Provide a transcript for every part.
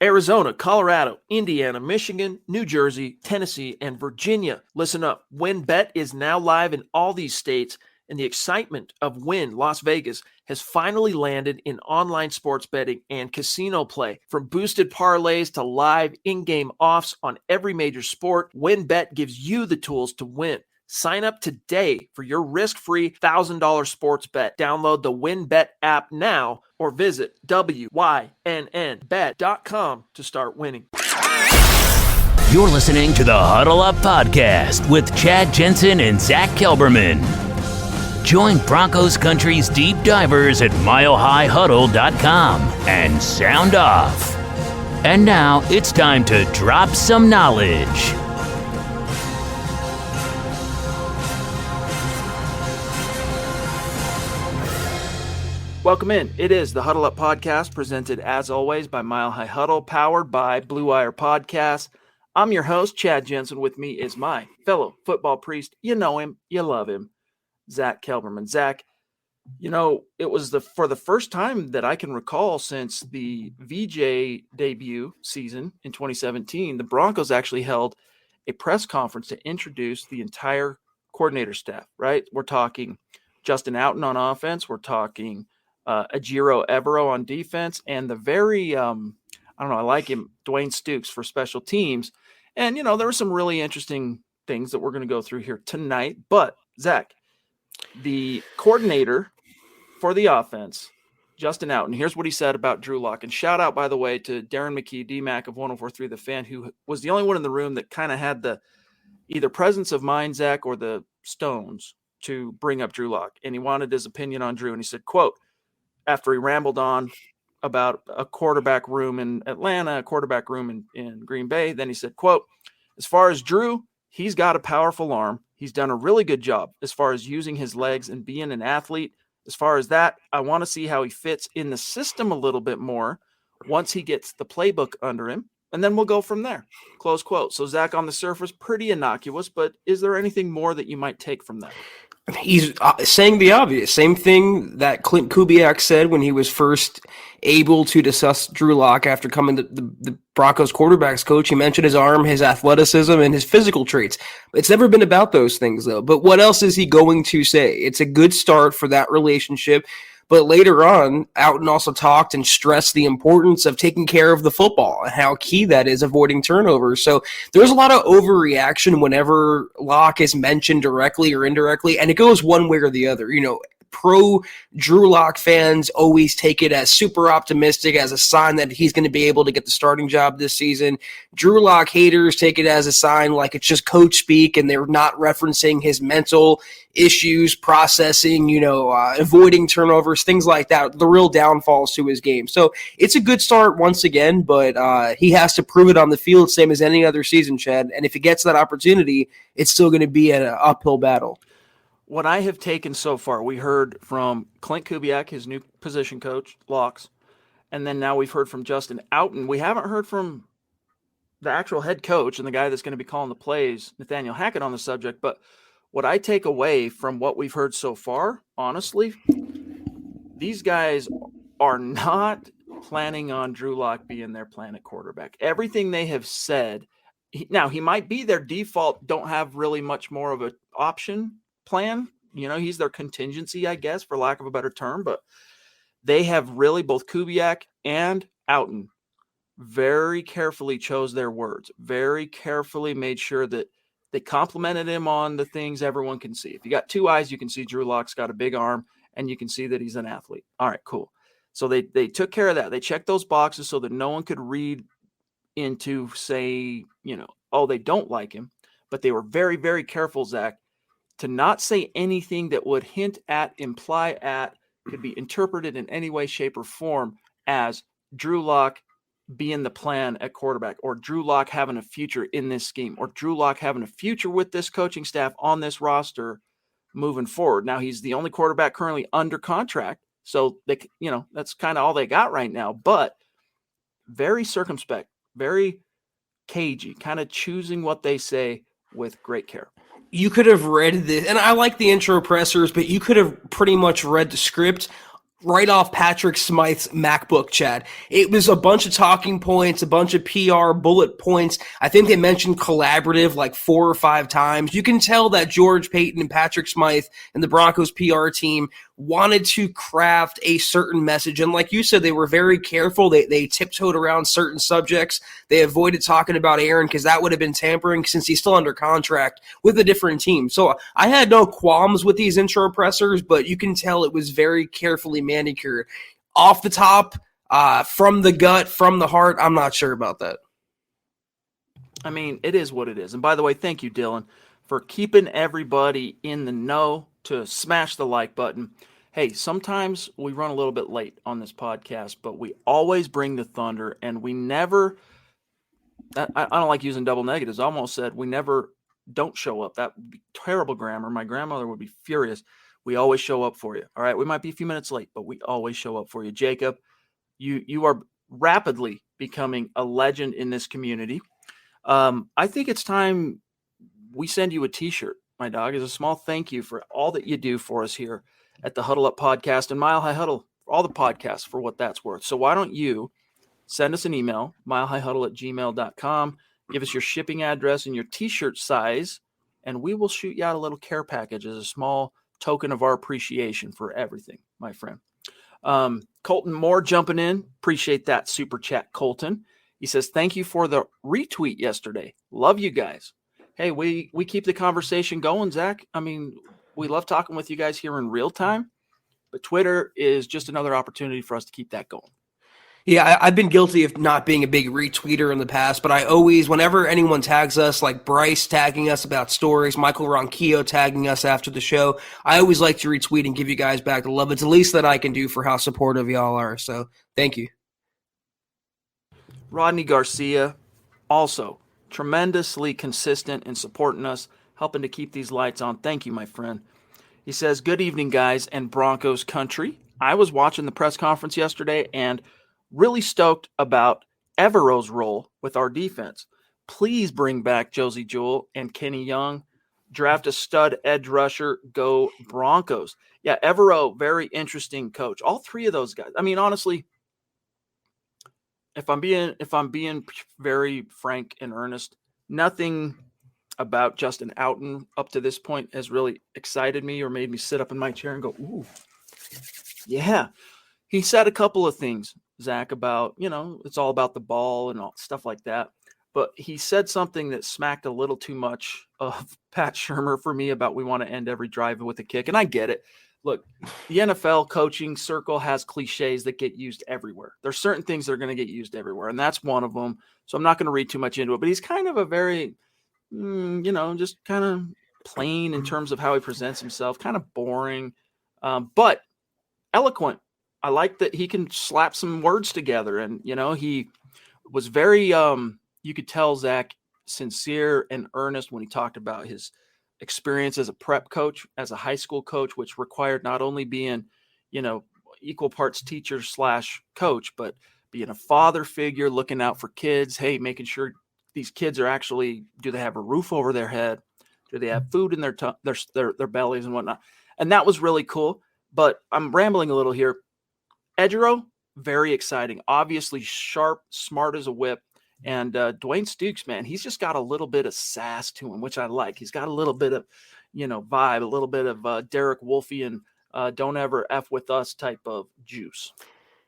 Arizona, Colorado, Indiana, Michigan, New Jersey, Tennessee, and Virginia. Listen up. WynnBET is now live in all these states, and the excitement of Wynn Las Vegas has finally landed in online sports betting and casino play. From boosted parlays to live in-game offs on every major sport, WynnBET gives you the tools to win. Sign up today for your risk-free $1,000 sports bet. Download the WynnBET app now or visit wynnbet.com to start winning. You're listening to the Huddle Up Podcast with Chad Jensen and Zack Kelberman. Join Broncos Country's deep divers at milehighhuddle.com and sound off. And now it's time to drop some knowledge. Welcome in. It is the Huddle Up Podcast, presented as always by Mile High Huddle, powered by Blue Wire Podcasts. I'm your host, Chad Jensen. With me is my fellow football priest. You know him, you love him, Zack Kelberman. Zack, you know, it was for the first time that I can recall since the VJ debut season in 2017, the Broncos actually held a press conference to introduce the entire coordinator staff, right? We're talking Justin Outten on offense. We're talking Ejiro Evero on defense, and the very, I like him, Dwayne Stukes for special teams. And, you know, there were some really interesting things that we're going to go through here tonight. But, Zack, the coordinator for the offense, Justin Outten, here's what he said about Drew Lock. And shout out, by the way, to Darren McKee, D-Mac of 104.3 The Fan, who was the only one in the room that kind of had the either presence of mind, Zack, or the stones to bring up Drew Lock. And he wanted his opinion on Drew. And he said, quote, after he rambled on about a quarterback room in Atlanta, a quarterback room in Green Bay, then he said, quote, as far as Drew, he's got a powerful arm. He's done a really good job as far as using his legs and being an athlete. As far as that, I want to see how he fits in the system a little bit more once he gets the playbook under him, and then we'll go from there, close quote. So, Zack, on the surface, pretty innocuous, but is there anything more that you might take from that? He's saying the obvious. Same thing that Clint Kubiak said when he was first able to discuss Drew Lock after coming to the Broncos quarterbacks coach. He mentioned his arm, his athleticism, and his physical traits. It's never been about those things, though. But what else is he going to say? It's a good start for that relationship. But later on, Outten also talked and stressed the importance of taking care of the football and how key that is, avoiding turnovers. So there's a lot of overreaction whenever Lock is mentioned directly or indirectly, and it goes one way or the other. You know, pro Drew Lock fans always take it as super optimistic, as a sign that he's going to be able to get the starting job this season. Drew Lock haters take it as a sign like it's just coach speak and they're not referencing his mental issues, processing, avoiding turnovers, things like that, the real downfalls to his game. So it's a good start once again, but he has to prove it on the field, same as any other season, Chad. And if he gets that opportunity, it's still going to be an uphill battle. What I have taken so far, we heard from Clint Kubiak, his new position coach, Locks, and then now we've heard from Justin Outten. We haven't heard from the actual head coach and the guy that's going to be calling the plays, Nathaniel Hackett, on the subject. But what I take away from what we've heard so far, honestly, these guys are not planning on Drew Lock being their plan at quarterback. Everything they have said, now he might be their default, don't have really much more of an option plan. He's their contingency, I guess, for lack of a better term, but they have really, both Kubiak and Outten, very carefully chose their words, very carefully made sure that they complimented him on the things everyone can see. If you got two eyes, you can see Drew Lock's got a big arm and you can see that he's an athlete. All right, cool. So they took care of that. They checked those boxes so that no one could read into, say, they don't like him, but they were very, very careful, Zack, to not say anything that would hint at, imply at, could be interpreted in any way, shape, or form as Drew Lock being the plan at quarterback, or Drew Lock having a future in this scheme, or Drew Lock having a future with this coaching staff on this roster moving forward. Now, he's the only quarterback currently under contract, so that's kind of all they got right now, but very circumspect, very cagey, kind of choosing what they say with great care. You could have read this, and I like the intro pressers, but you could have pretty much read the script right off Patrick Smythe's MacBook, Chad. It was a bunch of talking points, a bunch of PR bullet points. I think they mentioned collaborative like 4 or 5 times. You can tell that George Payton and Patrick Smythe and the Broncos PR team wanted to craft a certain message. And like you said, they were very careful. They tiptoed around certain subjects. They avoided talking about Aaron because that would have been tampering since he's still under contract with a different team. So I had no qualms with these intro pressers, but you can tell it was very carefully manicured. Off the top, from the gut, from the heart, I'm not sure about that. I mean, it is what it is. And by the way, thank you, Dylan, for keeping everybody in the know to smash the like button. Hey, sometimes we run a little bit late on this podcast, but we always bring the thunder, and we never – I don't like using double negatives. I almost said we never don't show up. That would be terrible grammar. My grandmother would be furious. We always show up for you. All right, we might be a few minutes late, but we always show up for you. Jacob, you are rapidly becoming a legend in this community. I think it's time we send you a T-shirt, my dog, as a small thank you for all that you do for us here at the Huddle Up Podcast and Mile High Huddle, for all the podcasts, for what that's worth. So why don't you send us an email, milehighhuddle@gmail.com, give us your shipping address and your T-shirt size, and we will shoot you out a little care package as a small token of our appreciation for everything, my friend. Colton Moore jumping in. Appreciate that super chat, Colton. He says, thank you for the retweet yesterday. Love you guys. Hey, we keep the conversation going, Zach. I mean, we love talking with you guys here in real time, but Twitter is just another opportunity for us to keep that going. Yeah, I've been guilty of not being a big retweeter in the past, but I always, whenever anyone tags us, like Bryce tagging us about stories, Michael Ronquillo tagging us after the show, I always like to retweet and give you guys back the love. It's the least that I can do for how supportive y'all are, so thank you. Rodney Garcia, also tremendously consistent in supporting us, helping to keep these lights on. Thank you, my friend. He says, good evening, guys, and Broncos country. I was watching the press conference yesterday and really stoked about Evero's role with our defense. Please bring back Josie Jewell and Kenny Young. Draft a stud edge rusher. Go Broncos. Yeah, Evero, very interesting coach. All 3 of those guys. I mean, honestly, if I'm being very frank and earnest, nothing about Justin Outten up to this point has really excited me or made me sit up in my chair and go, ooh, yeah. He said a couple of things, Zach, about, it's all about the ball and all stuff like that. But he said something that smacked a little too much of Pat Shurmur for me about we want to end every drive with a kick. And I get it. Look, the NFL coaching circle has cliches that get used everywhere. There's certain things that are going to get used everywhere, and that's one of them. So I'm not going to read too much into it. But he's kind of a very, just kind of plain in terms of how he presents himself, kind of boring, but eloquent. I like that he can slap some words together. And, he was very, you could tell, Zach, sincere and earnest when he talked about his experience as a prep coach, as a high school coach, which required not only being, equal parts teacher / coach, but being a father figure, looking out for kids. Hey, making sure these kids are actually, do they have a roof over their head? Do they have food in their bellies and whatnot? And that was really cool. But I'm rambling a little here. Edgero, very exciting. Obviously sharp, smart as a whip. And Dwayne Stukes, man, he's just got a little bit of sass to him, which I like. He's got a little bit of, vibe, a little bit of Derek Wolfian, don't ever F with us type of juice.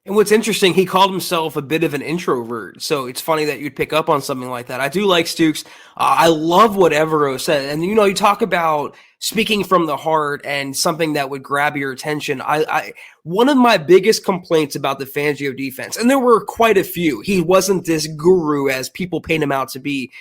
And what's interesting, he called himself a bit of an introvert. So it's funny that you'd pick up on something like that. I do like Stukes. I love what Evero said. And, you talk about speaking from the heart and something that would grab your attention. One of my biggest complaints about the Fangio defense, and there were quite a few, he wasn't this guru as people paint him out to be.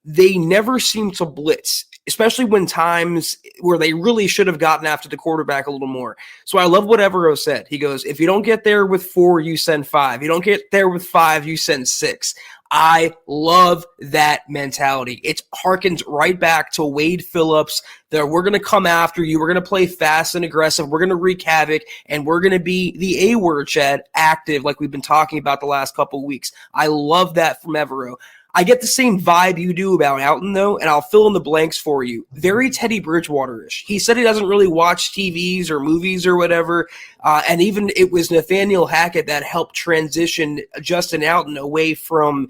They never seemed to blitz, especially when times where they really should have gotten after the quarterback a little more. So I love what Evero said. He goes, if you don't get there with 4, you send 5. You don't get there with 5, you send 6. I love that mentality. It harkens right back to Wade Phillips, that we're going to come after you. We're going to play fast and aggressive. We're going to wreak havoc, and we're going to be the A word, Chad, active, like we've been talking about the last couple of weeks. I love that from Evero. I get the same vibe you do about Outten, though, and I'll fill in the blanks for you. Very Teddy Bridgewater-ish. He said he doesn't really watch TVs or movies or whatever, and even it was Nathaniel Hackett that helped transition Justin Outten away from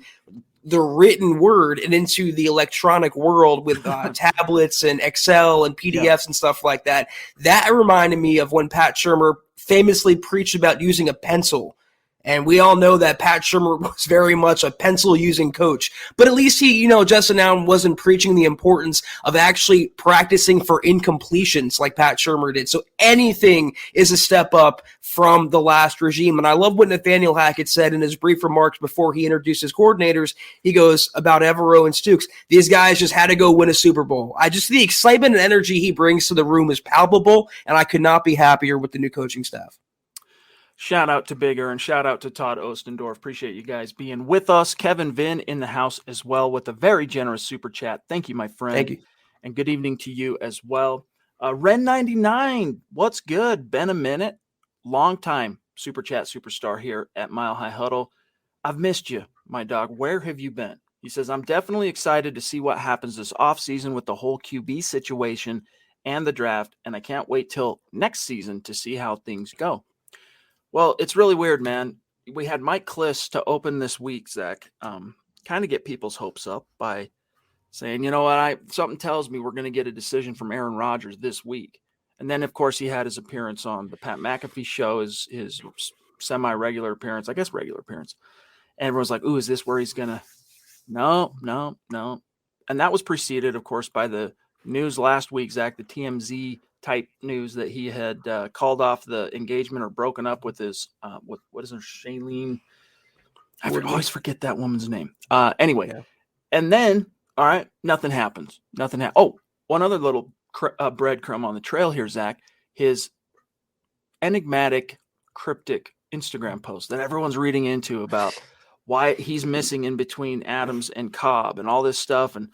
the written word and into the electronic world with tablets and Excel and PDFs and stuff like that. That reminded me of when Pat Shurmur famously preached about using a pencil. And we all know that Pat Shurmur was very much a pencil-using coach. But at least he, Justin Allen wasn't preaching the importance of actually practicing for incompletions like Pat Shurmur did. So anything is a step up from the last regime. And I love what Nathaniel Hackett said in his brief remarks before he introduced his coordinators. He goes about Evero and Stooks. These guys just had to go win a Super Bowl. The excitement and energy he brings to the room is palpable, and I could not be happier with the new coaching staff. Shout out to Bigger and shout out to Todd Ostendorf. Appreciate you guys being with us. Kevin Vinn in the house as well with a very generous super chat. Thank you, my friend. Thank you. And good evening to you as well. Ren99, what's good? Been a minute. Long time super chat superstar here at Mile High Huddle. I've missed you, my dog. Where have you been? He says, I'm definitely excited to see what happens this offseason with the whole QB situation and the draft, and I can't wait till next season to see how things go. Well, it's really weird, man. We had Mike Kliss to open this week, Zach, kind of get people's hopes up by saying, you know what, something tells me we're going to get a decision from Aaron Rodgers this week. And then, of course, he had his appearance on the Pat McAfee show, his semi-regular appearance, I guess regular appearance. And everyone's like, ooh, is this where he's going to – no. And that was preceded, of course, by the news last week, Zach, the TMZ type news that he had called off the engagement or broken up with his what is her, Shailene? I always forget that woman's name. Anyway, yeah. And then all right, nothing happens. Oh, one other little breadcrumb on the trail here, Zach. His enigmatic, cryptic Instagram post that everyone's reading into about why he's missing in between Adams and Cobb and all this stuff. And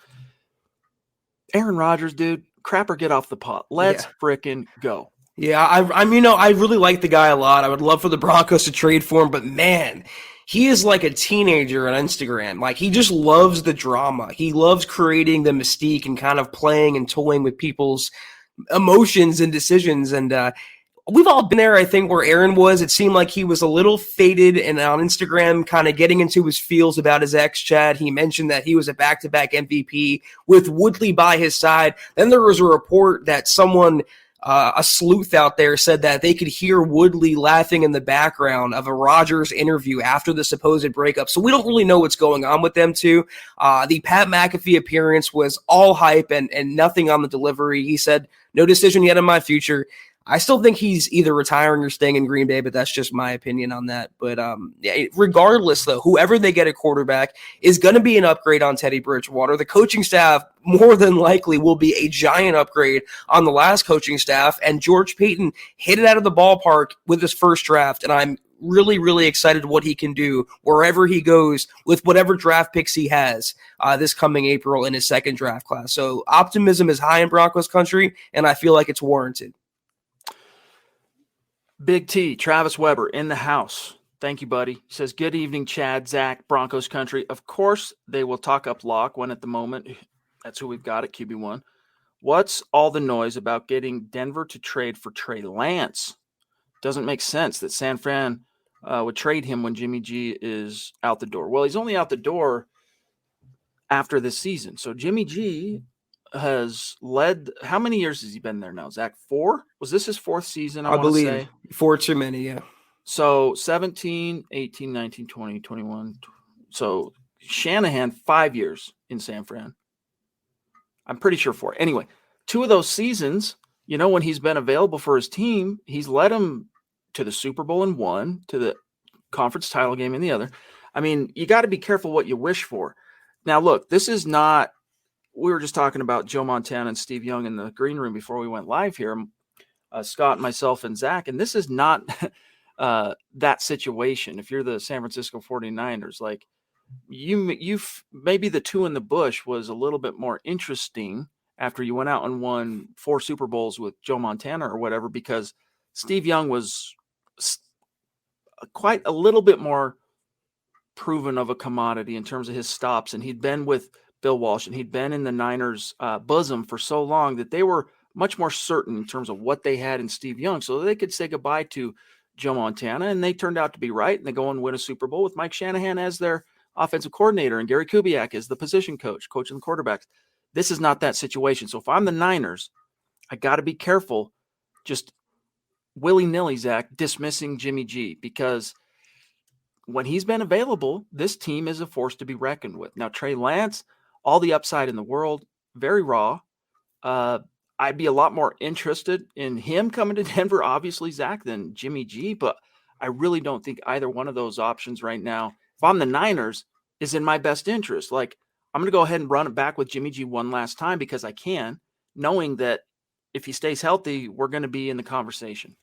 Aaron Rodgers, dude. Crap or get off the pot. Let's frickin' go. Yeah, I really like the guy a lot. I would love for the Broncos to trade for him, but man, he is like a teenager on Instagram. Like, he just loves the drama. He loves creating the mystique and kind of playing and toying with people's emotions and decisions. And we've all been there, I think, where Aaron was. It seemed like he was a little faded and on Instagram kind of getting into his feels about his ex, Chad. He mentioned that he was a back-to-back MVP with Woodley by his side. Then there was a report that someone, a sleuth out there, said that they could hear Woodley laughing in the background of a Rodgers interview after the supposed breakup. So we don't really know what's going on with them two. The Pat McAfee appearance was all hype and nothing on the delivery. He said, no decision yet in my future. I still think he's either retiring or staying in Green Bay, but that's just my opinion on that. But regardless, though, whoever they get at quarterback is going to be an upgrade on Teddy Bridgewater. The coaching staff more than likely will be a giant upgrade on the last coaching staff. And George Paton hit it out of the ballpark with his first draft, and I'm really, really excited what he can do wherever he goes with whatever draft picks he has this coming April in his second draft class. So optimism is high in Broncos country, and I feel like it's warranted. Big T, Travis Weber in the house. Thank you, buddy. He says, good evening, Chad, Zach, Broncos country. Of course, they will talk up Locke when at the moment, that's who we've got at QB1. What's all the noise about getting Denver to trade for Trey Lance? Doesn't make sense that San Fran would trade him when Jimmy G is out the door. Well, he's only out the door after this season. So Jimmy G has led, how many years has he been there now, Zach? 4? Was this his 4th season? I believe say? 4 too many, yeah. So 17, 18, 19, 20, 21. So Shanahan, 5 years in San Fran. I'm pretty sure 4. Anyway, 2 of those seasons, when he's been available for his team, he's led them to the Super Bowl in 1, to the conference title game in the other. I mean, you got to be careful what you wish for. Now, look, this is not, we were just talking about Joe Montana and Steve Young in the green room before we went live here, Scott, myself, and Zach. And this is not that situation. If you're the San Francisco 49ers, like you've maybe the 2 in the bush was a little bit more interesting after you went out and won 4 Super Bowls with Joe Montana or whatever, because Steve Young was quite a little bit more proven of a commodity in terms of his stops, and he'd been with Bill Walsh, and he'd been in the Niners' bosom for so long that they were much more certain in terms of what they had in Steve Young, so they could say goodbye to Joe Montana, and they turned out to be right, and they go and win a Super Bowl with Mike Shanahan as their offensive coordinator and Gary Kubiak as the position coach, coaching the quarterbacks. This is not that situation. So if I'm the Niners, I got to be careful just willy-nilly, Zach, dismissing Jimmy G, because when he's been available, this team is a force to be reckoned with. Now, Trey Lance, all the upside in the world, very raw. I'd be a lot more interested in him coming to Denver, obviously, Zach, than Jimmy G, but I really don't think either one of those options right now, if I'm the Niners, is in my best interest. Like, I'm going to go ahead and run it back with Jimmy G one last time because I can, knowing that if he stays healthy, we're going to be in the conversation.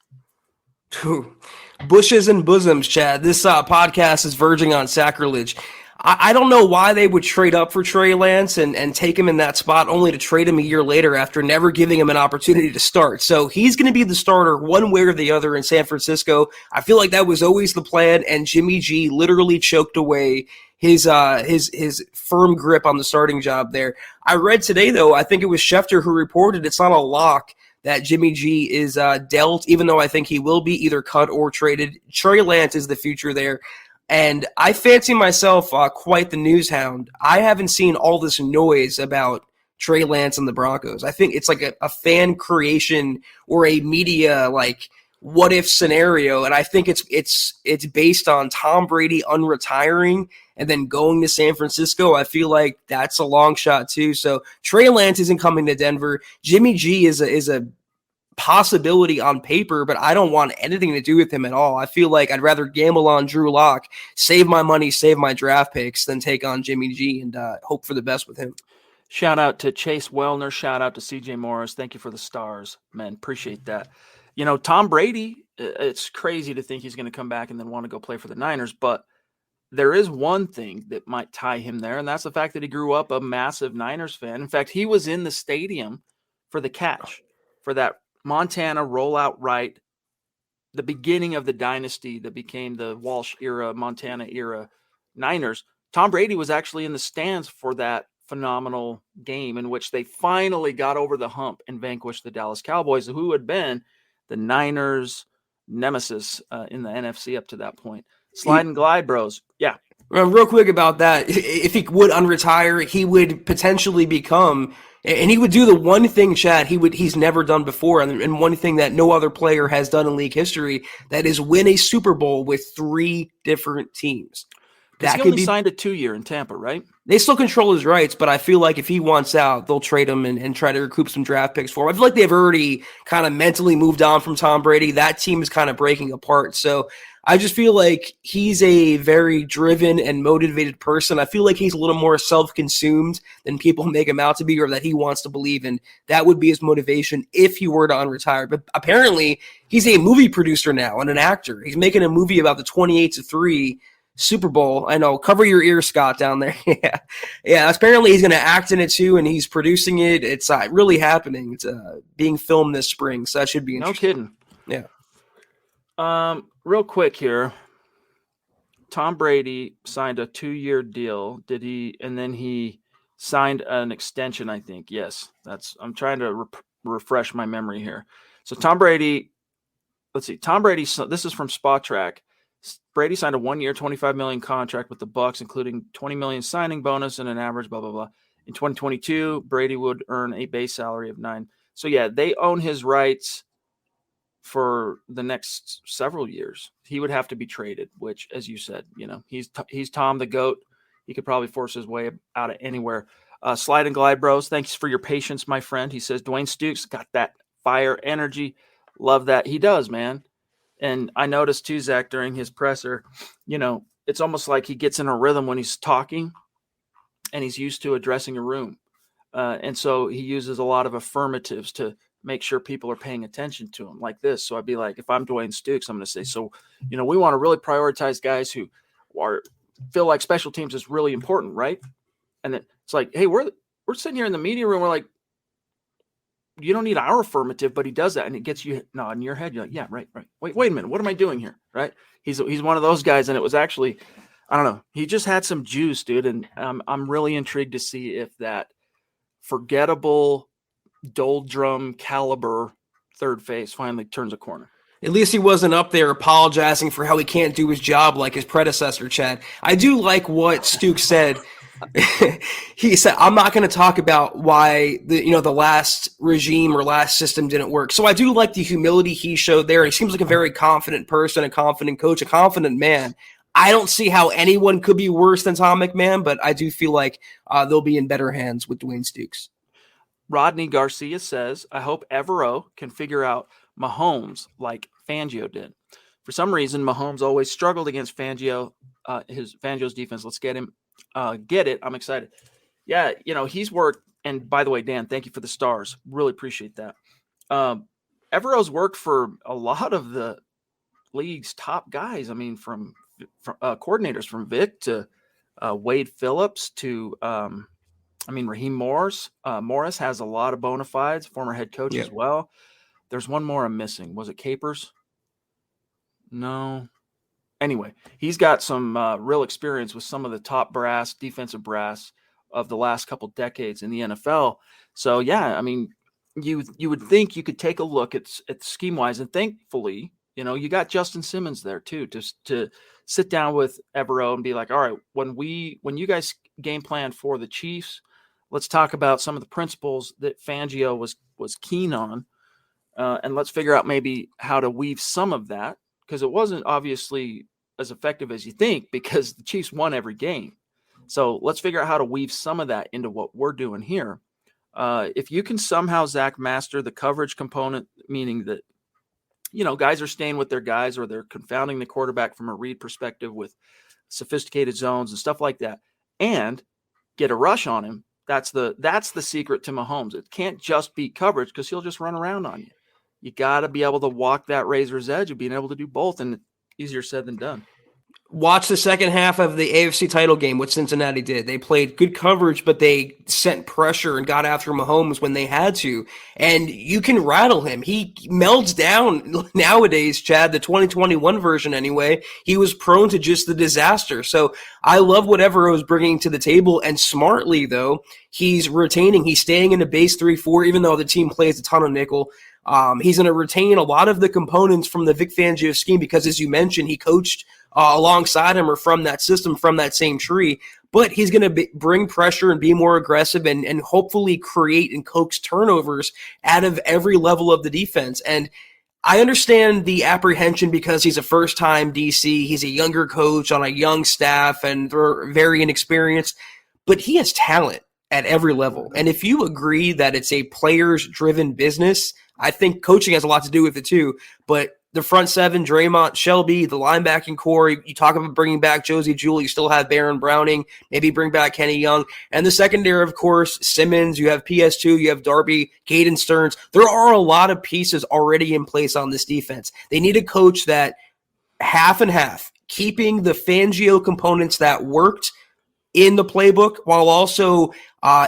Bushes and bosoms, Chad. This podcast is verging on sacrilege. I don't know why they would trade up for Trey Lance and take him in that spot only to trade him a year later after never giving him an opportunity to start. So he's going to be the starter one way or the other in San Francisco. I feel like that was always the plan, and Jimmy G literally choked away his firm grip on the starting job there. I read today, though, I think it was Schefter who reported it's not a lock that Jimmy G is dealt, even though I think he will be either cut or traded. Trey Lance is the future there. And I fancy myself quite the news hound. I haven't seen all this noise about Trey Lance and the Broncos. I think it's like a fan creation or a media like what if scenario, and I think it's based on Tom Brady unretiring and then going to San Francisco. I feel like that's a long shot too. So Trey Lance isn't coming to Denver. Jimmy G is a possibility on paper, but I don't want anything to do with him at all. I feel like I'd rather gamble on Drew Lock, save my money, save my draft picks, than take on Jimmy G and hope for the best with him. Shout out to Chase Wellner. Shout out to CJ Morris. Thank you for the stars, man. Appreciate that. You know, Tom Brady, it's crazy to think he's going to come back and then want to go play for the Niners, but there is one thing that might tie him there, and that's the fact that he grew up a massive Niners fan. In fact, he was in the stadium for the catch, for that Montana rollout right, the beginning of the dynasty that became the Walsh era, Montana era Niners. Tom Brady was actually in the stands for that phenomenal game in which they finally got over the hump and vanquished the Dallas Cowboys, who had been the Niners' nemesis in the NFC up to that point. Slide and glide, bros. Yeah. Real quick about that, if he would unretire, he would potentially become, and he would do the one thing, Chad, he's never done before, and one thing that no other player has done in league history, that is win a Super Bowl with 3 different teams. Because he only signed a 2-year in Tampa, right? They still control his rights, but I feel like if he wants out, they'll trade him and try to recoup some draft picks for him. I feel like they've already kind of mentally moved on from Tom Brady. That team is kind of breaking apart. So I just feel like he's a very driven and motivated person. I feel like he's a little more self-consumed than people make him out to be, or that he wants to believe in. That would be his motivation if he were to unretire. But apparently he's a movie producer now and an actor. He's making a movie about the 28-3 Super Bowl. I know. Cover your ears, Scott, down there. Yeah. Apparently he's going to act in it too, and he's producing it. It's really happening. It's being filmed this spring, so that should be interesting. No kidding. Yeah. Real quick here. Tom Brady signed a 2-year deal. Did he? And then he signed an extension, I think. Yes. I'm trying to refresh my memory here. So Tom Brady, let's see. Tom Brady, this is from Spot Track. Brady signed a 1-year, $25 million contract with the Bucs, including $20 million signing bonus and an average, blah, blah, blah. In 2022, Brady would earn a base salary of $9 million. So yeah, they own his rights for the next several years. He would have to be traded, which, as you said, you know, he's Tom the GOAT. He could probably force his way out of anywhere. Slide and glide, bros. Thanks for your patience, my friend. He says Dwayne Stukes got that fire energy. Love that. He does, man. And I noticed too, Zach, during his presser, you know, it's almost like he gets in a rhythm when he's talking and he's used to addressing a room. And so he uses a lot of affirmatives to make sure people are paying attention to him like this. So I'd be like, if I'm Dwayne Stukes, I'm going to say, so, you know, we want to really prioritize guys who feel like special teams is really important, right? And then it's like, hey, we're sitting here in the media room. We're like, you don't need our affirmative, but he does that, and it gets you in your head. You're like, yeah, right. Wait a minute, what am I doing here? Right? He's one of those guys, and it was actually I don't know. He just had some juice, dude, and I'm really intrigued to see if that forgettable doldrum caliber third face finally turns a corner. At least he wasn't up there apologizing for how he can't do his job like his predecessor, Chad. I do like what Stooks said. He said, "I'm not going to talk about why the last regime or last system didn't work." So I do like the humility he showed there. He seems like a very confident person, a confident coach, a confident man. I don't see how anyone could be worse than Tom McMahon, but I do feel like they'll be in better hands with Dwayne Stooks. Rodney Garcia says, I hope Evero can figure out Mahomes like Fangio did. For some reason, Mahomes always struggled against Fangio's defense. Let's get him. Get it. I'm excited. Yeah, he's worked. And by the way, Dan, thank you for the stars. Really appreciate that. Evero's worked for a lot of the league's top guys. I mean, from coordinators, from Vic to Wade Phillips to Raheem Morris. Morris has a lot of bona fides, former head coach as well. There's one more I'm missing. Was it Capers? No. Anyway, he's got some real experience with some of the top defensive brass of the last couple decades in the NFL. So, yeah, I mean, you would think you could take a look at scheme-wise, and thankfully, you got Justin Simmons there too, to sit down with Evero and be like, all right, when you guys game plan for the Chiefs, let's talk about some of the principles that Fangio was keen on, and let's figure out maybe how to weave some of that, because it wasn't obviously as effective as you think because the Chiefs won every game. So let's figure out how to weave some of that into what we're doing here. If you can somehow, Zach, master the coverage component, meaning that, guys are staying with their guys or they're confounding the quarterback from a read perspective with sophisticated zones and stuff like that, and get a rush on him, that's the secret to Mahomes. It can't just be coverage because he'll just run around on you. You got to be able to walk that razor's edge of being able to do both, and easier said than done. Watch the second half of the AFC title game, what Cincinnati did. They played good coverage, but they sent pressure and got after Mahomes when they had to. And you can rattle him. He melts down nowadays, Chad, the 2021 version anyway. He was prone to just the disaster. So I love whatever is bringing to the table. And smartly, though, he's staying in a base 3-4, even though the team plays a ton of nickel. He's going to retain a lot of the components from the Vic Fangio scheme because, as you mentioned, he coached alongside him or from that system, from that same tree. But he's going to bring pressure and be more aggressive and hopefully create and coax turnovers out of every level of the defense. And I understand the apprehension because he's a first-time DC. He's a younger coach on a young staff and they're very inexperienced. But he has talent at every level. And if you agree that it's a players-driven business, I think coaching has a lot to do with it too. But the front seven, Draymond, Shelby, the linebacking core, you talk about bringing back Josie Jewell, you still have Baron Browning, maybe bring back Kenny Young. And the secondary, of course, Simmons, you have PS2, you have Darby, Caden Stearns. There are a lot of pieces already in place on this defense. They need a coach that half and half, keeping the Fangio components that worked in the playbook while also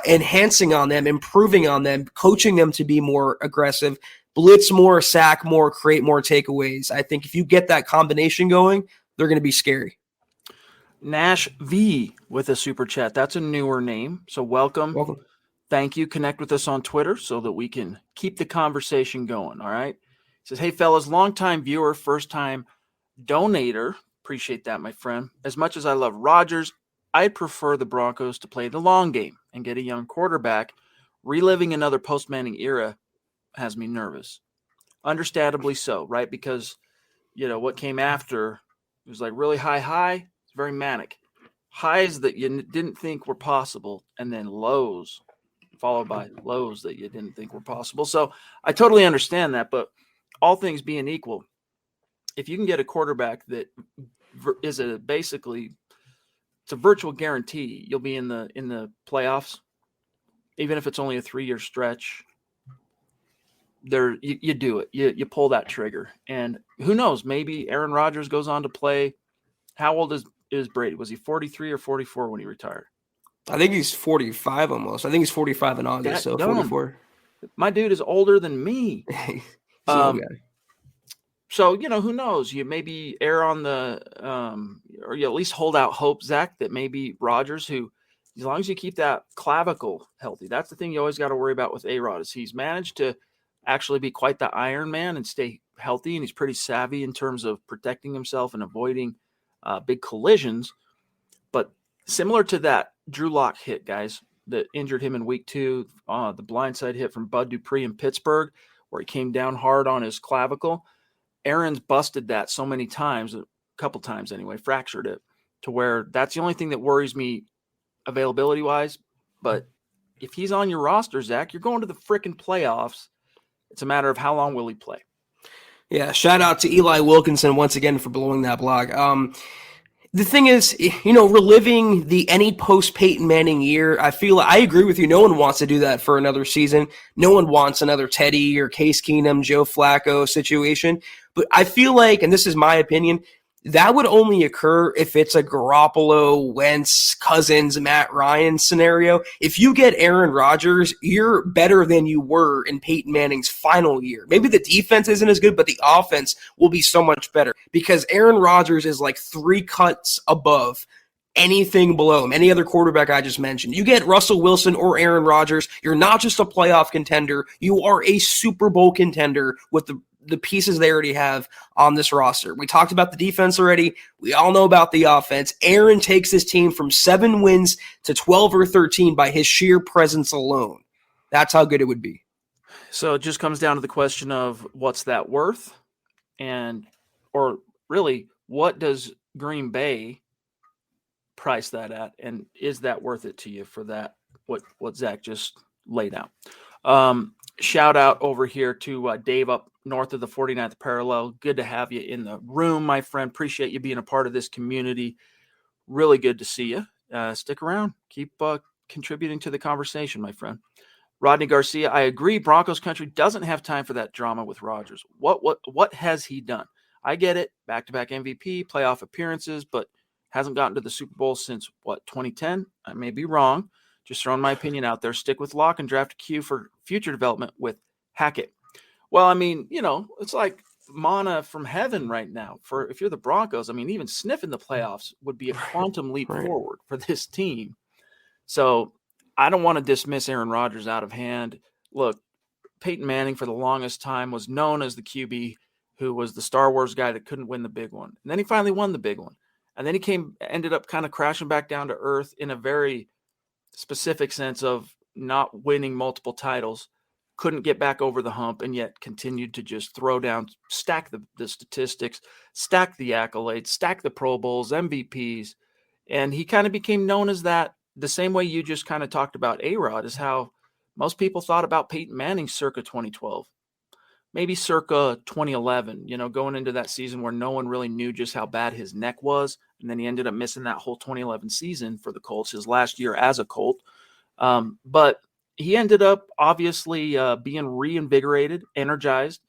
enhancing on them, improving on them, coaching them to be more aggressive, blitz more, sack more, create more takeaways. I think if you get that combination going, they're going to be scary. Nash V with a super chat. That's a newer name. So welcome. Thank you. Connect with us on Twitter so that we can keep the conversation going. All right. He says, hey, fellas, longtime viewer, first time donator. Appreciate that, my friend. As much as I love Rodgers, I prefer the Broncos to play the long game and get a young quarterback. Reliving another post-Manning era has me nervous. Understandably so, right? Because, what came after, it was like really high. It's very manic. Highs that you didn't think were possible, and then lows, followed by lows that you didn't think were possible. So I totally understand that, but all things being equal, if you can get a quarterback that is basically it's a virtual guarantee you'll be in the playoffs, even if it's only a 3-year stretch. You do it. You pull that trigger, and who knows? Maybe Aaron Rodgers goes on to play. How old is Brady? Was he 43 or 44 when he retired? I think he's 45 almost. I think he's 45 in August, so 44. My dude is older than me. So, who knows? You maybe err on the, or you at least hold out hope, Zach, that maybe Rodgers, who, as long as you keep that clavicle healthy, that's the thing you always got to worry about with A-Rod, is he's managed to actually be quite the Iron Man and stay healthy, and he's pretty savvy in terms of protecting himself and avoiding big collisions. But similar to that Drew Lock hit, guys, that injured him in week 2, the blindside hit from Bud Dupree in Pittsburgh, where he came down hard on his clavicle. Aaron's busted that so many times, a couple times anyway, fractured it, to where that's the only thing that worries me availability-wise. But if he's on your roster, Zach, you're going to the freaking playoffs. It's a matter of how long will he play. Yeah, shout out to Eli Wilkinson once again for blowing that blog. The thing is, reliving the any post-Peyton Manning year, I agree with you. No one wants to do that for another season. No one wants another Teddy or Case Keenum, Joe Flacco situation. But I feel like, and this is my opinion, that would only occur if it's a Garoppolo, Wentz, Cousins, Matt Ryan scenario. If you get Aaron Rodgers, you're better than you were in Peyton Manning's final year. Maybe the defense isn't as good, but the offense will be so much better because Aaron Rodgers is like 3 cuts above anything below him, any other quarterback I just mentioned. You get Russell Wilson or Aaron Rodgers, you're not just a playoff contender, you are a Super Bowl contender with the pieces they already have on this roster. We talked about the defense already. We all know about the offense. Aaron takes his team from 7 wins to 12 or 13 by his sheer presence alone. That's how good it would be. So it just comes down to the question of what's that worth? Or really, what does Green Bay price that at? And is that worth it to you for that, what Zach just laid out? Shout out over here to Dave up north of the 49th parallel. Good to have you in the room, my friend. Appreciate you being a part of this community. Really good to see you. Stick around. Keep contributing to the conversation, my friend. Rodney Garcia, I agree. Broncos country doesn't have time for that drama with Rodgers. What has he done? I get it. Back-to-back MVP, playoff appearances, but hasn't gotten to the Super Bowl since, 2010? I may be wrong. Just throwing my opinion out there. Stick with Locke and draft a Q for future development with Hackett. Well, I mean, it's like manna from heaven right now. For if you're the Broncos, I mean, even sniffing the playoffs would be a quantum leap forward for this team. So I don't want to dismiss Aaron Rodgers out of hand. Look, Peyton Manning for the longest time was known as the QB who was the Star Wars guy that couldn't win the big one. And then he finally won the big one. And then he ended up kind of crashing back down to earth in a very specific sense of not winning multiple titles, couldn't get back over the hump, and yet continued to just throw down, stack the statistics, stack the accolades, stack the Pro Bowls, MVPs. And he kind of became known as that, the same way you just kind of talked about A-Rod, is how most people thought about Peyton Manning circa 2012, maybe circa 2011, going into that season where no one really knew just how bad his neck was. And then he ended up missing that whole 2011 season for the Colts, his last year as a Colt. But he ended up obviously being reinvigorated, energized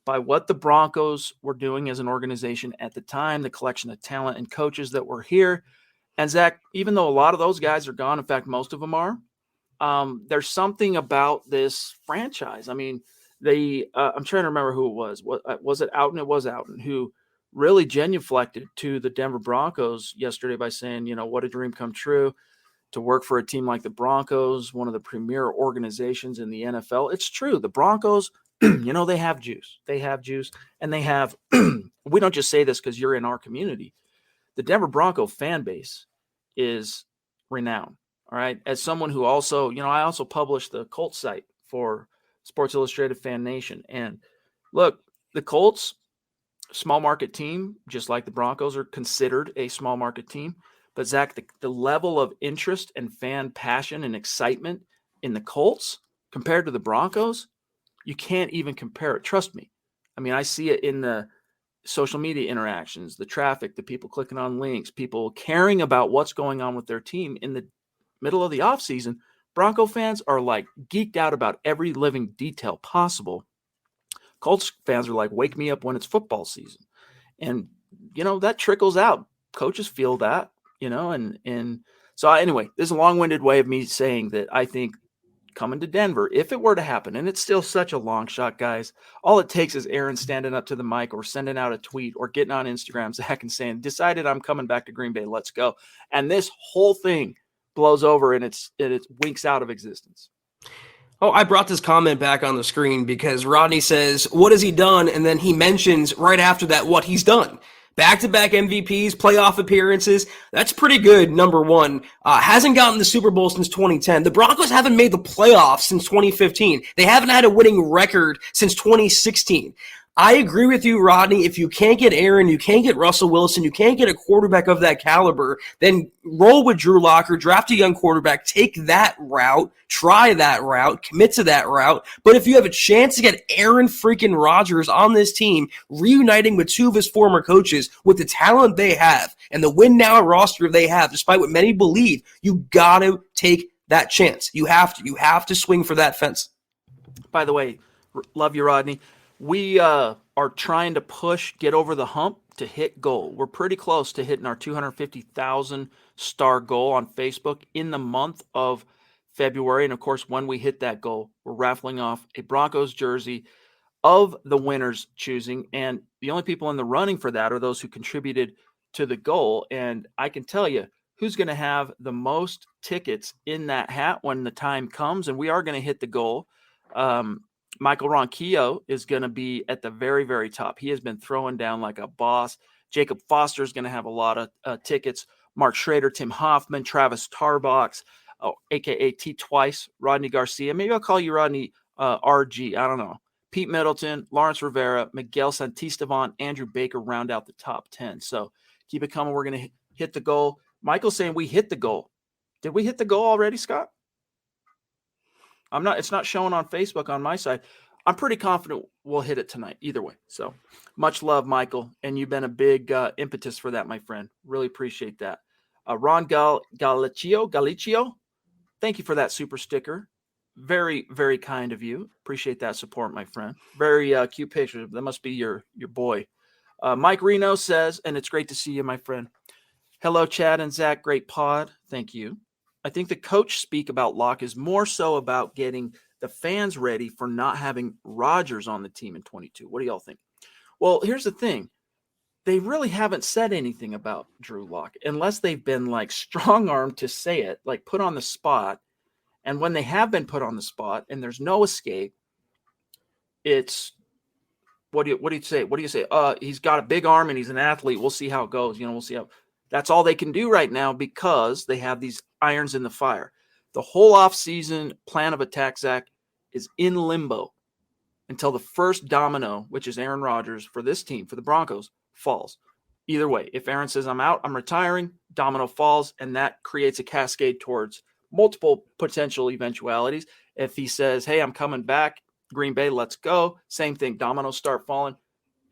by what the Broncos were doing as an organization at the time, the collection of talent and coaches that were here. And Zach, even though a lot of those guys are gone, in fact, most of them are, there's something about this franchise. I mean, I'm trying to remember who it was. Was it Outten? It was Outten who really genuflected to the Denver Broncos yesterday by saying, what a dream come true to work for a team like the Broncos, one of the premier organizations in the NFL. It's true. The Broncos, they have juice. They have juice. And they have, we don't just say this because you're in our community. The Denver Bronco fan base is renowned. All right. As someone who also, I also published the Colts site for Sports Illustrated Fan Nation. And look, the Colts, small market team, just like the Broncos are considered a small market team. But Zach, the level of interest and fan passion and excitement in the Colts compared to the Broncos, you can't even compare it. Trust me. I mean, I see it in the social media interactions, the traffic, the people clicking on links, people caring about what's going on with their team in the middle of the offseason. Bronco fans are like geeked out about every living detail possible. Colts fans are like, wake me up when it's football season. And, that trickles out. Coaches feel that, and so anyway, this is a long-winded way of me saying that I think coming to Denver, if it were to happen, and it's still such a long shot, guys, all it takes is Aaron standing up to the mic or sending out a tweet or getting on Instagram, Zach, and saying, decided I'm coming back to Green Bay, let's go. And this whole thing blows over and it winks out of existence. Oh, I brought this comment back on the screen because Rodney says, what has he done? And then he mentions right after that what he's done. Back-to-back MVPs, playoff appearances. That's pretty good, number one. Hasn't gotten the Super Bowl since 2010. The Broncos haven't made the playoffs since 2015. They haven't had a winning record since 2016. I agree with you, Rodney. If you can't get Aaron, you can't get Russell Wilson, you can't get a quarterback of that caliber, then roll with Drew Lock or draft a young quarterback, take that route, try that route, commit to that route. But if you have a chance to get Aaron freaking Rodgers on this team, reuniting with two of his former coaches with the talent they have and the win now roster they have, despite what many believe, you got to take that chance. You have to swing for that fence. By the way, love you, Rodney. We are trying to get over the hump to hit goal. We're pretty close to hitting our 250,000 star goal on Facebook in the month of February. And of course, when we hit that goal, we're raffling off a Broncos jersey of the winner's choosing. And the only people in the running for that are those who contributed to the goal. And I can tell you who's going to have the most tickets in that hat when the time comes. And we are going to hit the goal. Michael Ronquillo is going to be at the very, very top. He has been throwing down like a boss. Jacob Foster is going to have a lot of tickets. Mark Schrader, Tim Hoffman, Travis Tarbox, a.k.a. T Twice, Rodney Garcia. Maybe I'll call you Rodney RG. I don't know. Pete Middleton, Lawrence Rivera, Miguel Santisteban, Andrew Baker round out the top 10. So keep it coming. We're going to hit the goal. Michael's saying we hit the goal. Did we hit the goal already, Scott? It's not showing on Facebook on my side. I'm pretty confident we'll hit it tonight either way. So much love, Michael. And you've been a big impetus for that, my friend. Really appreciate that. Ron Galiccio, thank you for that super sticker. Very, very kind of you. Appreciate that support, my friend. Very cute picture. That must be your boy. Mike Reno says, and it's great to see you, my friend. Hello, Chad and Zach. Great pod. Thank you. I think the coach speak about Locke is more so about getting the fans ready for not having Rodgers on the team in 22. What do y'all think? Well, here's the thing. They really haven't said anything about Drew Lock unless they've been like strong-armed to say it, like put on the spot. And when they have been put on the spot and there's no escape, it's what do you say? What do you say? He's got a big arm and he's an athlete. We'll see how it goes. We'll see how. That's all they can do right now because they have these irons in the fire. The whole offseason plan of attack, Zach, is in limbo until the first domino, which is Aaron Rodgers for this team, for the Broncos, falls. Either way, if Aaron says, I'm out, I'm retiring, domino falls, and that creates a cascade towards multiple potential eventualities. If he says, hey, I'm coming back, Green Bay, let's go, same thing, dominoes start falling.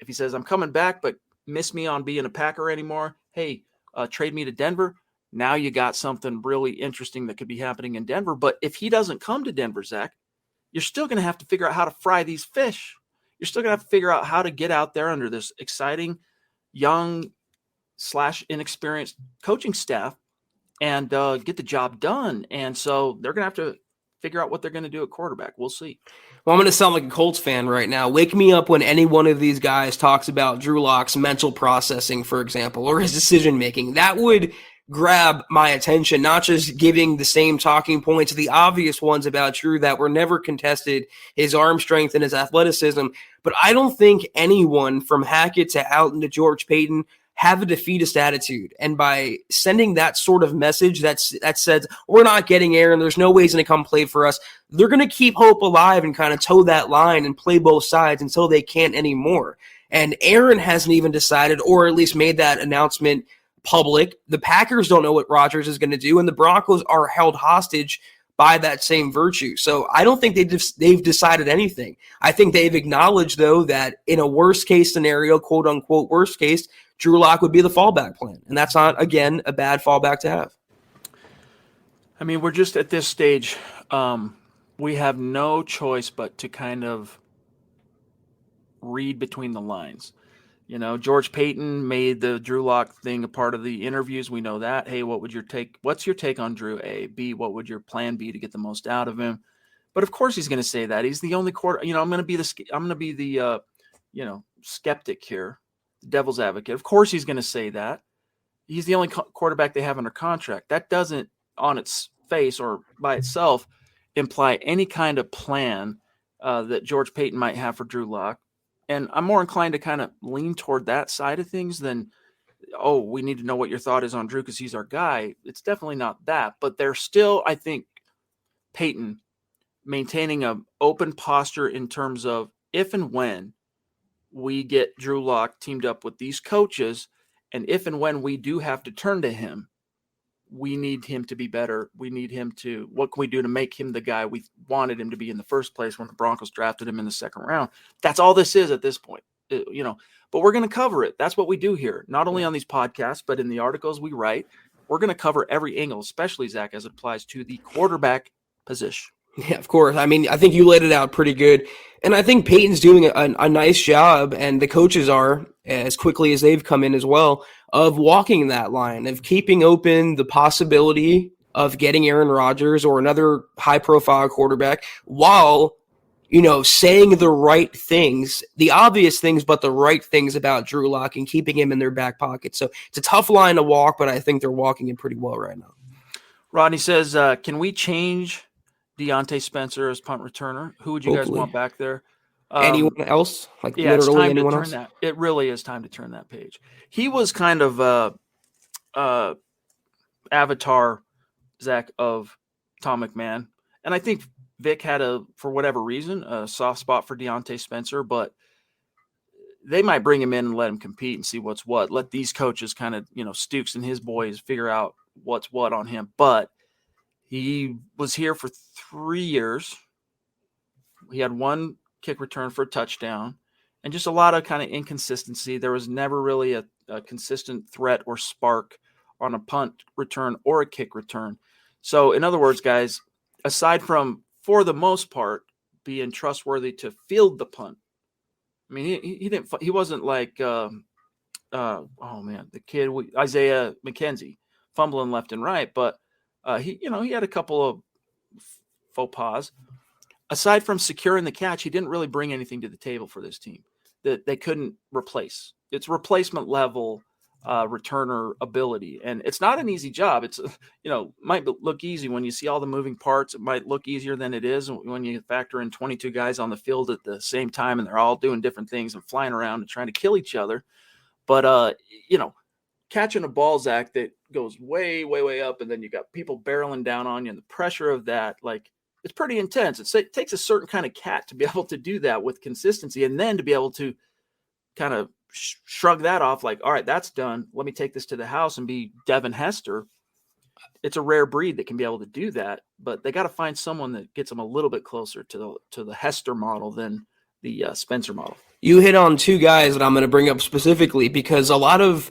If he says, I'm coming back, but miss me on being a Packer anymore, hey, trade me to Denver. Now you got something really interesting that could be happening in Denver. But if he doesn't come to Denver, Zach, you're still going to have to figure out how to fry these fish. You're still going to have to figure out how to get out there under this exciting, young / inexperienced coaching staff and get the job done. And so they're going to have to figure out what they're going to do at quarterback. We'll see. Well, I'm going to sound like a Colts fan right now. Wake me up when any one of these guys talks about Drew Lock's mental processing, for example, or his decision-making. That would grab my attention, not just giving the same talking points, the obvious ones about Drew that were never contested, his arm strength and his athleticism. But I don't think anyone from Hackett to Outten to George Paton have a defeatist attitude. And by sending that sort of message that says, we're not getting Aaron, there's no way he's going to come play for us, they're going to keep hope alive and kind of toe that line and play both sides until they can't anymore. And Aaron hasn't even decided, or at least made that announcement public. The Packers don't know what Rodgers is going to do, and the Broncos are held hostage by that same virtue. So I don't think they've decided anything. I think they've acknowledged, though, that in a worst-case scenario, quote-unquote worst case, Drew Lock would be the fallback plan. And that's not, again, a bad fallback to have. I mean, we're just at this stage. We have no choice but to kind of read between the lines. George Paton made the Drew Lock thing a part of the interviews. We know that. Hey, what's your take on Drew? A. B, what would your plan be to get the most out of him? But of course he's going to say that. He's the only I'm going to be the skeptic here, the devil's advocate. Of course he's going to say that. He's the only quarterback they have under contract. That doesn't, on its face or by itself, imply any kind of plan that George Paton might have for Drew Lock. And I'm more inclined to kind of lean toward that side of things than, oh, we need to know what your thought is on Drew because he's our guy. It's definitely not that. But they're still, I think, Paton maintaining an open posture in terms of if and when we get Drew Lock teamed up with these coaches, and if and when we do have to turn to him, we need him to be better. We need him to, what can we do to make him the guy we wanted him to be in the first place when the Broncos drafted him in the second round? That's all this is at this point, but we're going to cover it. That's what we do here, not only on these podcasts, but in the articles we write. We're going to cover every angle, especially, Zach, as it applies to the quarterback position. Yeah, of course. I mean, I think you laid it out pretty good. And I think Peyton's doing a nice job, and the coaches are, as quickly as they've come in as well, of walking that line, of keeping open the possibility of getting Aaron Rodgers or another high-profile quarterback while, saying the right things, the obvious things, but the right things about Drew Lock and keeping him in their back pocket. So it's a tough line to walk, but I think they're walking it pretty well right now. Rodney says, can we change Deontay Spencer as punt returner? Who would you guys want back there? Anyone else? Yeah, it's time to turn that. It really is time to turn that page. He was kind of avatar, Zach, of Tom McMahon. And I think Vic had for whatever reason, a soft spot for Deontay Spencer, but they might bring him in and let him compete and see what's what. Let these coaches kind of, Stukes and his boys figure out what's what on him. But he was here for 3 years. He had one kick return for a touchdown and just a lot of kind of inconsistency. There was never really a consistent threat or spark on a punt return or a kick return. So in other words, guys, aside from, for the most part, being trustworthy to field the punt, I mean, he wasn't like, the kid, Isaiah McKenzie, fumbling left and right, but he had a couple of faux pas. Aside from securing the catch, he didn't really bring anything to the table for this team that they couldn't replace. It's replacement level returner ability, and it's not an easy job. It's might look easy when you see all the moving parts. It might look easier than it is when you factor in 22 guys on the field at the same time, and they're all doing different things and flying around and trying to kill each other. But catching a ball, Zach, that goes way, way, way up, and then you got people barreling down on you, and the pressure of that, like, it's pretty intense. It takes a certain kind of cat to be able to do that with consistency, and then to be able to kind of shrug that off like, all right, that's done. Let me take this to the house and be Devin Hester. It's a rare breed that can be able to do that, but they got to find someone that gets them a little bit closer to the Hester model than the Spencer model. You hit on two guys that I'm going to bring up specifically because a lot of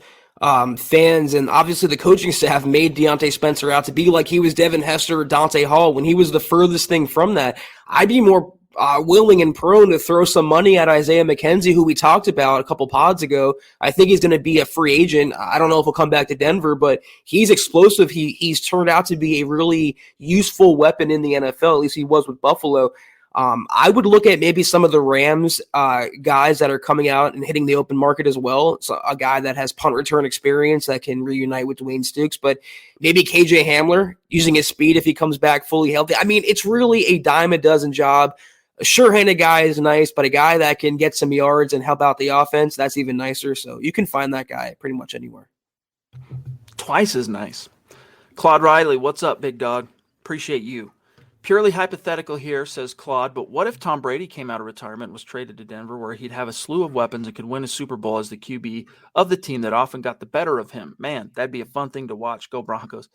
fans and obviously the coaching staff made Deontay Spencer out to be like he was Devin Hester or Dante Hall when he was the furthest thing from that. I'd be more willing and prone to throw some money at Isaiah McKenzie, who we talked about a couple pods ago. I think he's going to be a free agent. I don't know if he'll come back to Denver, but he's explosive. He's turned out to be a really useful weapon in the NFL. At least he was with Buffalo. I would look at maybe some of the Rams guys that are coming out and hitting the open market as well. So a guy that has punt return experience that can reunite with Dwayne Stukes, but maybe KJ Hamler using his speed if he comes back fully healthy. I mean, it's really a dime a dozen job. A sure-handed guy is nice, but a guy that can get some yards and help out the offense, that's even nicer. So you can find that guy pretty much anywhere. Twice as nice. Claude Riley, what's up, big dog? Appreciate you. Purely hypothetical here, says Claude, but what if Tom Brady came out of retirement and was traded to Denver where he'd have a slew of weapons and could win a Super Bowl as the QB of the team that often got the better of him? Man, that'd be a fun thing to watch. Go Broncos.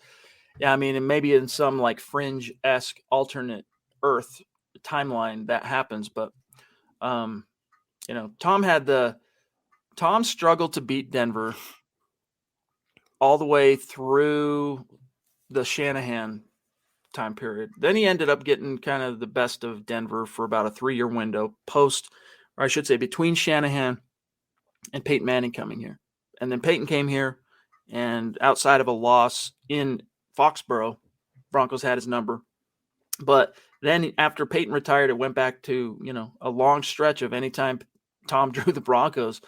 Yeah, I mean, and maybe in some like fringe-esque alternate Earth timeline that happens, but Tom struggled to beat Denver all the way through the Shanahan time period. Then he ended up getting kind of the best of Denver for about a 3-year window between Shanahan and Peyton Manning coming here. And then Peyton came here, and outside of a loss in Foxborough, Broncos had his number. But then after Peyton retired, it went back to, a long stretch of anytime Tom drew the Broncos,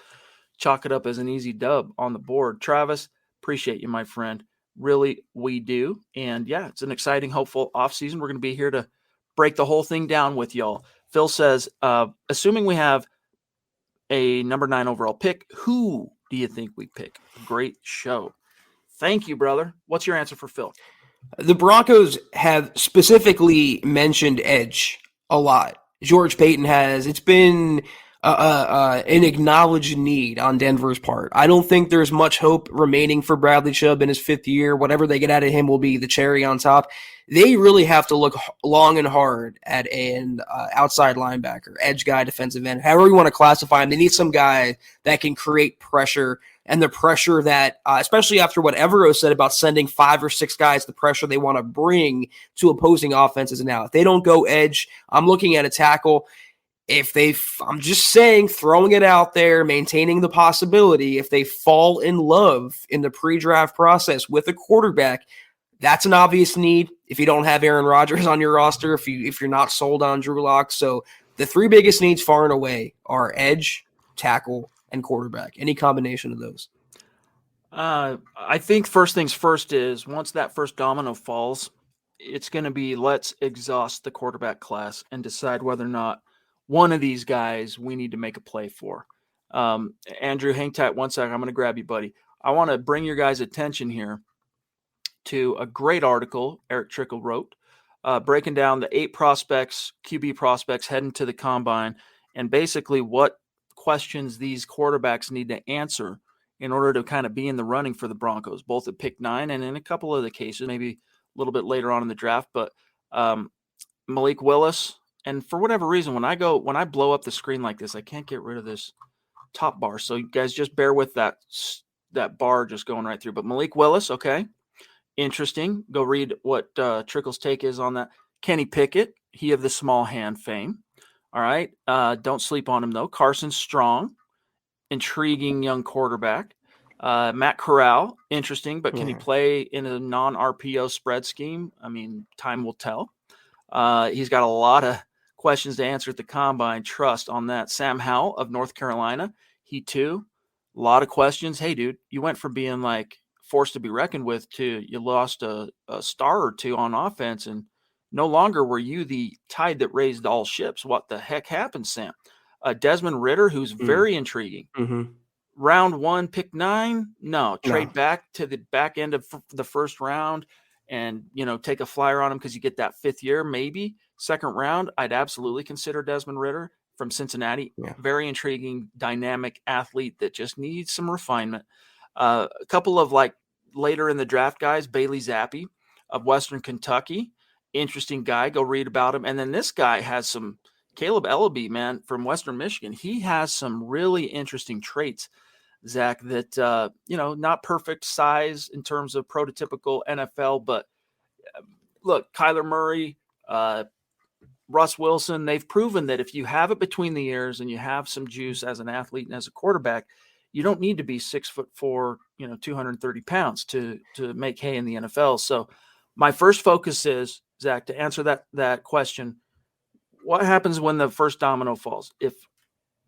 chalk it up as an easy dub on the board. Travis, appreciate you, my friend. Really, we do. And yeah, it's an exciting, hopeful offseason. We're going to be here to break the whole thing down with y'all. Phil says, assuming we have a number 9 overall pick, who do you think we pick? Great show. Thank you, brother. What's your answer for Phil? The Broncos have specifically mentioned edge a lot. George Payton has. It's been an acknowledged need on Denver's part. I don't think there's much hope remaining for Bradley Chubb in his 5th year. Whatever they get out of him will be the cherry on top. They really have to look long and hard at an outside linebacker, edge guy, defensive end, however you want to classify him. They need some guy that can create pressure, and the pressure that, especially after what Evero said about sending 5 or 6 guys, the pressure they want to bring to opposing offenses now. If they don't go edge, I'm looking at a tackle. I'm just saying, throwing it out there, maintaining the possibility, if they fall in love in the pre-draft process with a quarterback, that's an obvious need. If you don't have Aaron Rodgers on your roster, if you're not sold on Drew Lock. So the 3 biggest needs far and away are edge, tackle, and quarterback. Any combination of those. I think first things first is once that first domino falls, it's going to be let's exhaust the quarterback class and decide whether or not one of these guys we need to make a play for. Andrew, hang tight 1 second. I'm going to grab you, buddy. I want to bring your guys' attention here to a great article Eric Trickle wrote, breaking down the 8 prospects, QB prospects heading to the combine, and basically what questions these quarterbacks need to answer in order to kind of be in the running for the Broncos, both at pick 9 and in a couple of the cases, maybe a little bit later on in the draft. But Malik Willis, and for whatever reason, when I blow up the screen like this, I can't get rid of this top bar. So you guys just bear with that bar just going right through. But Malik Willis, okay, interesting. Go read what Trickle's take is on that. Kenny Pickett, he of the small hand fame. All right. Don't sleep on him, though. Carson Strong, intriguing young quarterback. Matt Corral, interesting, but can he play in a non-RPO spread scheme? I mean, time will tell. He's got a lot of questions to answer at the combine. Trust on that. Sam Howell of North Carolina, he too, a lot of questions. Hey, dude, you went from being like forced to be reckoned with to you lost a star or 2 on offense, and no longer were you the tide that raised all ships. What the heck happened, Sam? Desmond Ridder, who's very intriguing. Mm-hmm. Round 1, pick 9. No, trade back to the back end of the first round and, take a flyer on him because you get that 5th year, maybe. 2nd round, I'd absolutely consider Desmond Ridder from Cincinnati. Yeah. Very intriguing, dynamic athlete that just needs some refinement. A couple of later in the draft guys, Bailey Zappi of Western Kentucky. Interesting guy. Go read about him. And then this guy has some Caleb Ellaby, man, from Western Michigan. He has some really interesting traits, Zach, that, not perfect size in terms of prototypical NFL, but look, Kyler Murray, Russ Wilson, they've proven that if you have it between the ears and you have some juice as an athlete and as a quarterback, you don't need to be 6'4", 230 pounds to make hay in the NFL. So my first focus is, Zach, to answer that question, what happens when the first domino falls? If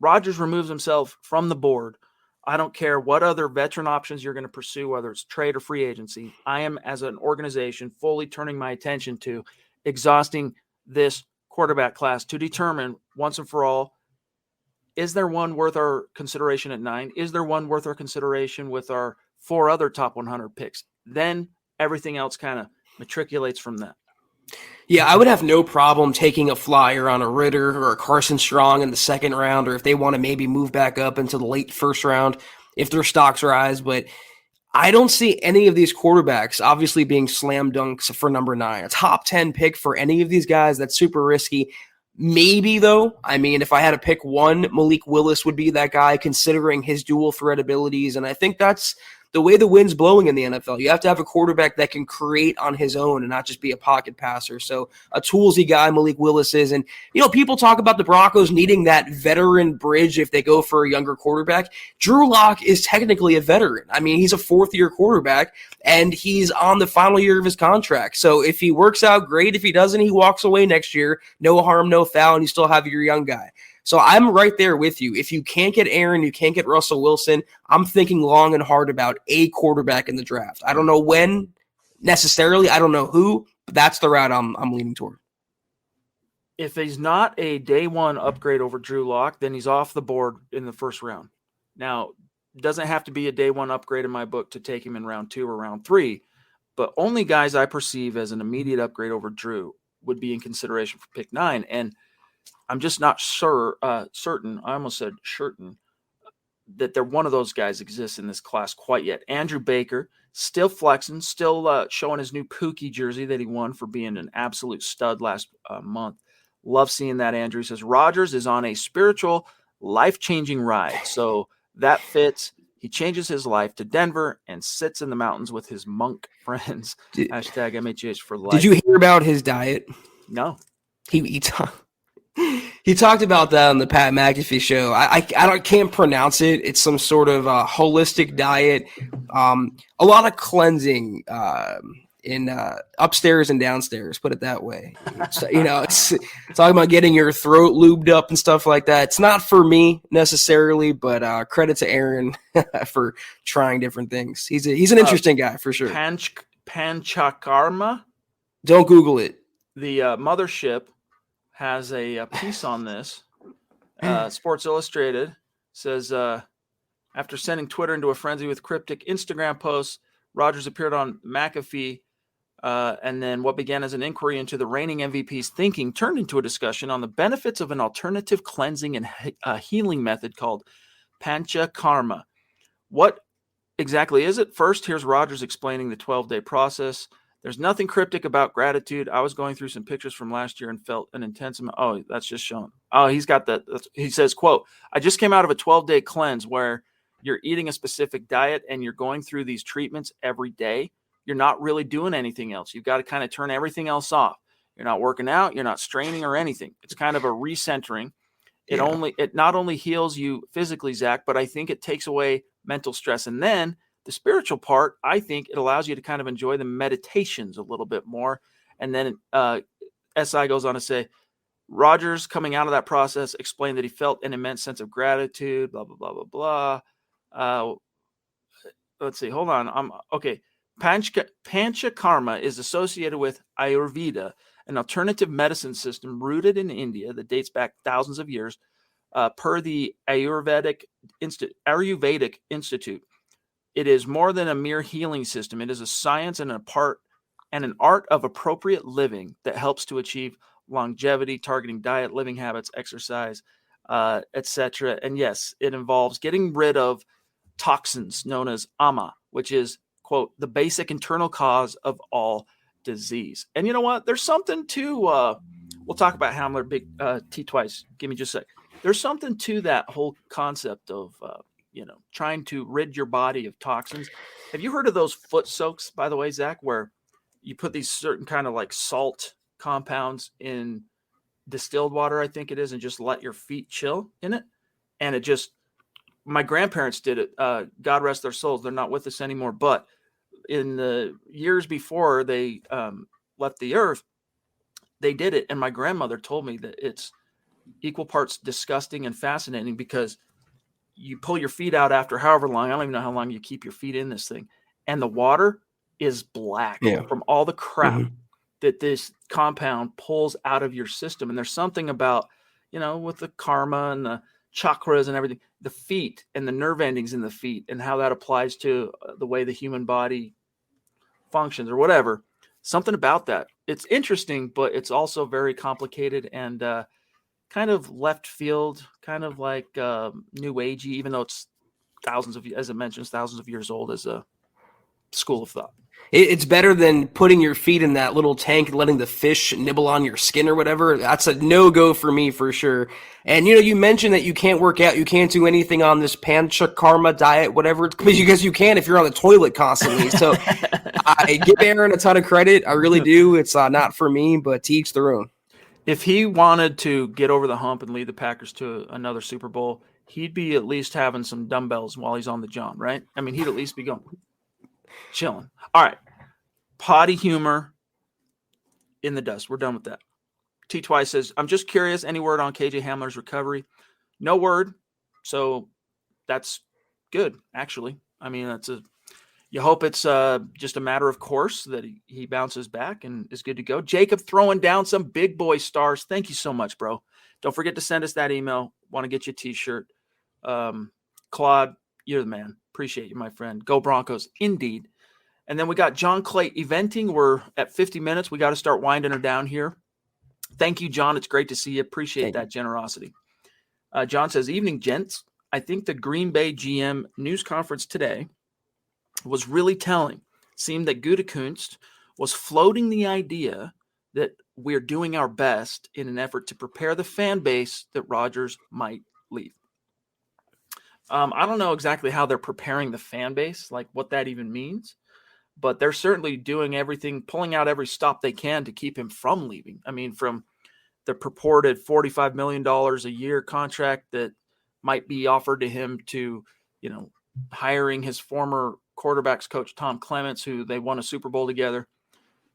Rodgers removes himself from the board, I don't care what other veteran options you're going to pursue, whether it's trade or free agency. I am, as an organization, fully turning my attention to exhausting this quarterback class to determine once and for all, is there one worth our consideration at 9? Is there one worth our consideration with our 4 other top 100 picks? Then everything else kind of matriculates from that. Yeah, I would have no problem taking a flyer on a Ridder or a Carson Strong in the 2nd round, or if they want to maybe move back up into the late 1st round, if their stocks rise. But I don't see any of these quarterbacks obviously being slam dunks for number 9. A top 10 pick for any of these guys, that's super risky. Maybe, though, I mean, if I had to pick one, Malik Willis would be that guy, considering his dual threat abilities. And I think that's the way the wind's blowing in the NFL, you have to have a quarterback that can create on his own and not just be a pocket passer. So a toolsy guy Malik Willis is. And, people talk about the Broncos needing that veteran bridge if they go for a younger quarterback. Drew Lock is technically a veteran. I mean, he's a fourth-year quarterback, and he's on the final year of his contract. So if he works out, great. If he doesn't, he walks away next year. No harm, no foul, and you still have your young guy. So I'm right there with you. If you can't get Aaron, you can't get Russell Wilson, I'm thinking long and hard about a quarterback in the draft. I don't know when necessarily. I don't know who, but that's the route I'm leaning toward. If he's not a day one upgrade over Drew Lock, then he's off the board in the first round. Now, it doesn't have to be a day one upgrade in my book to take him in round 2 or round 3, but only guys I perceive as an immediate upgrade over Drew would be in consideration for pick 9. And I'm just not certain. I almost said certain that one of those guys exists in this class quite yet. Andrew Baker, still flexing, still showing his new Pookie jersey that he won for being an absolute stud last month. Love seeing that, Andrew. He says, Rodgers is on a spiritual, life-changing ride. So that fits. He changes his life to Denver and sits in the mountains with his monk friends. Hashtag MHH for life. Did you hear about his diet? No. He talked about that on the Pat McAfee show. I can't pronounce it. It's some sort of holistic diet. A lot of cleansing in upstairs and downstairs, put it that way. So, it's talking about getting your throat lubed up and stuff like that. It's not for me necessarily, but credit to Aaron for trying different things. He's an interesting guy for sure. Panchakarma. Don't Google it. The mothership has a piece on this. Sports Illustrated says, after sending Twitter into a frenzy with cryptic Instagram posts, Rodgers appeared on McAfee, and then what began as an inquiry into the reigning MVP's thinking turned into a discussion on the benefits of an alternative cleansing and healing method called Panchakarma. What exactly is it? First, here's Rodgers explaining the 12-day process. There's nothing cryptic about gratitude. I was going through some pictures from last year and felt an intense amount. Oh, that's just shown. Oh, he's got that. He says, quote, I just came out of a 12-day cleanse where you're eating a specific diet and you're going through these treatments every day. You're not really doing anything else. You've got to kind of turn everything else off. You're not working out. You're not straining or anything. It's kind of a recentering. It not only heals you physically, Zach, but I think it takes away mental stress. And then the spiritual part, I think it allows you to kind of enjoy the meditations a little bit more. And then SI goes on to say, Rodgers, coming out of that process, explained that he felt an immense sense of gratitude, blah, blah, blah, blah, blah. Let's see. Hold on. Okay. Panchakarma is associated with Ayurveda, an alternative medicine system rooted in India that dates back thousands of years, per the Ayurvedic Institute. It is more than a mere healing system. It is a science and an art of appropriate living that helps to achieve longevity, targeting diet, living habits, exercise, etc. And yes, it involves getting rid of toxins known as ama, which is, quote, the basic internal cause of all disease. And you know what? There's something to, we'll talk about Hamler, big T twice. Give me just a sec. There's something to that whole concept of, trying to rid your body of toxins. Have you heard of those foot soaks, by the way, Zach, where you put these certain kind of like salt compounds in distilled water, I think it is, and just let your feet chill in it? And it just, my grandparents did it. God rest their souls. They're not with us anymore. But in the years before they left the earth, they did it. And my grandmother told me that it's equal parts disgusting and fascinating because you pull your feet out after however long, I don't even know how long you keep your feet in this thing, and the water is black from all the crap that this compound pulls out of your system. And there's something about, with the karma and the chakras and everything, the feet and the nerve endings in the feet and how that applies to the way the human body functions or whatever. Something about that. It's interesting, but it's also very complicated and kind of left field, kind of like new agey, even though it's thousands of years old as a school of thought. It's better than putting your feet in that little tank and letting the fish nibble on your skin or whatever. That's a no-go for me for sure. And, you mentioned that you can't work out, you can't do anything on this panchakarma diet, whatever, because you can if you're on the toilet constantly. So I give Aaron a ton of credit. I really do. It's not for me, but to each their own. If he wanted to get over the hump and lead the Packers to another Super Bowl, he'd be at least having some dumbbells while he's on the John, right? I mean, he'd at least be going, chilling. All right. Potty humor in the dust. We're done with that. T Twice says, I'm just curious, any word on KJ Hamler's recovery? No word. So that's good, actually. I mean, you hope it's just a matter of course that he bounces back and is good to go. Jacob throwing down some big boy stars. Thank you so much, bro. Don't forget to send us that email. Want to get you a t-shirt. Claude, you're the man. Appreciate you, my friend. Go Broncos. Indeed. And then we got John Clay eventing. We're at 50 minutes. We got to start winding her down here. Thank you, John. It's great to see you. Appreciate that generosity. John says, evening, gents. I think the Green Bay GM news conference today was really telling. It seemed that Gutekunst was floating the idea that we're doing our best in an effort to prepare the fan base that Rodgers might leave. I don't know exactly how they're preparing the fan base, like what that even means. But they're certainly doing everything, pulling out every stop they can to keep him from leaving. I mean, from the purported $45 million a year contract that might be offered to him to, hiring his former quarterbacks coach, Tom Clements, who they won a Super Bowl together.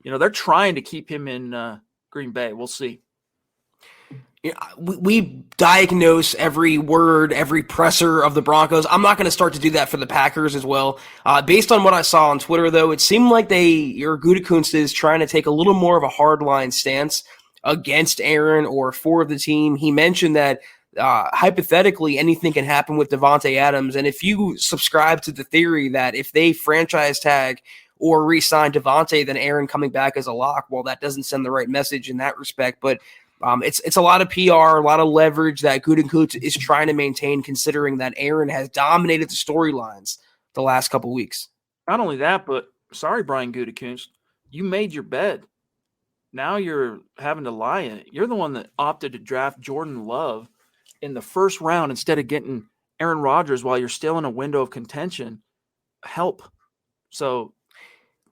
They're trying to keep him in Green Bay. We'll see. We diagnose every word, every presser of the Broncos. I'm not going to start to do that for the Packers as well. Based on what I saw on Twitter, though, it seemed like Gutekunst is trying to take a little more of a hardline stance against Aaron or for the team. He mentioned that hypothetically anything can happen with Devontae Adams, and if you subscribe to the theory that if they franchise tag or re-sign Devontae, then Aaron coming back as a lock, well, that doesn't send the right message in that respect, but it's a lot of PR, a lot of leverage that Gutekunst is trying to maintain, considering that Aaron has dominated the storylines the last couple weeks. Not only that, but sorry, Brian Gutekunst, you made your bed. Now you're having to lie in it. You're the one that opted to draft Jordan Love in the first round instead of getting Aaron Rodgers while you're still in a window of contention. Help. So,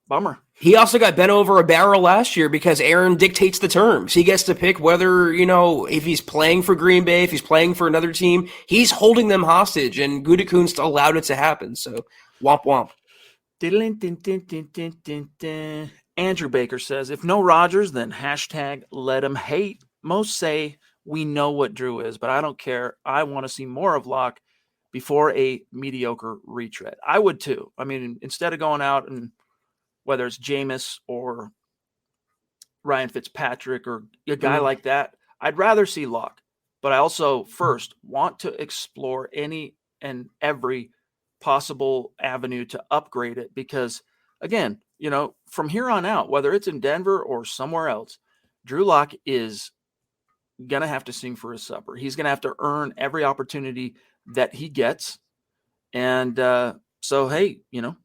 bummer. He also got bent over a barrel last year because Aaron dictates the terms. He gets to pick whether, if he's playing for Green Bay, if he's playing for another team, he's holding them hostage, and Gutekunst allowed it to happen. So, womp womp. Andrew Baker says, if no Rodgers, then hashtag let him hate. Most say we know what Drew is, but I don't care. I want to see more of Locke before a mediocre retread. I would too. I mean, instead of going out and whether it's Jameis or Ryan Fitzpatrick or a guy like that, I'd rather see Locke. But I also first want to explore any and every possible avenue to upgrade it because, again, from here on out, whether it's in Denver or somewhere else, Drew Lock is going to have to sing for his supper. He's going to have to earn every opportunity that he gets. And so, hey,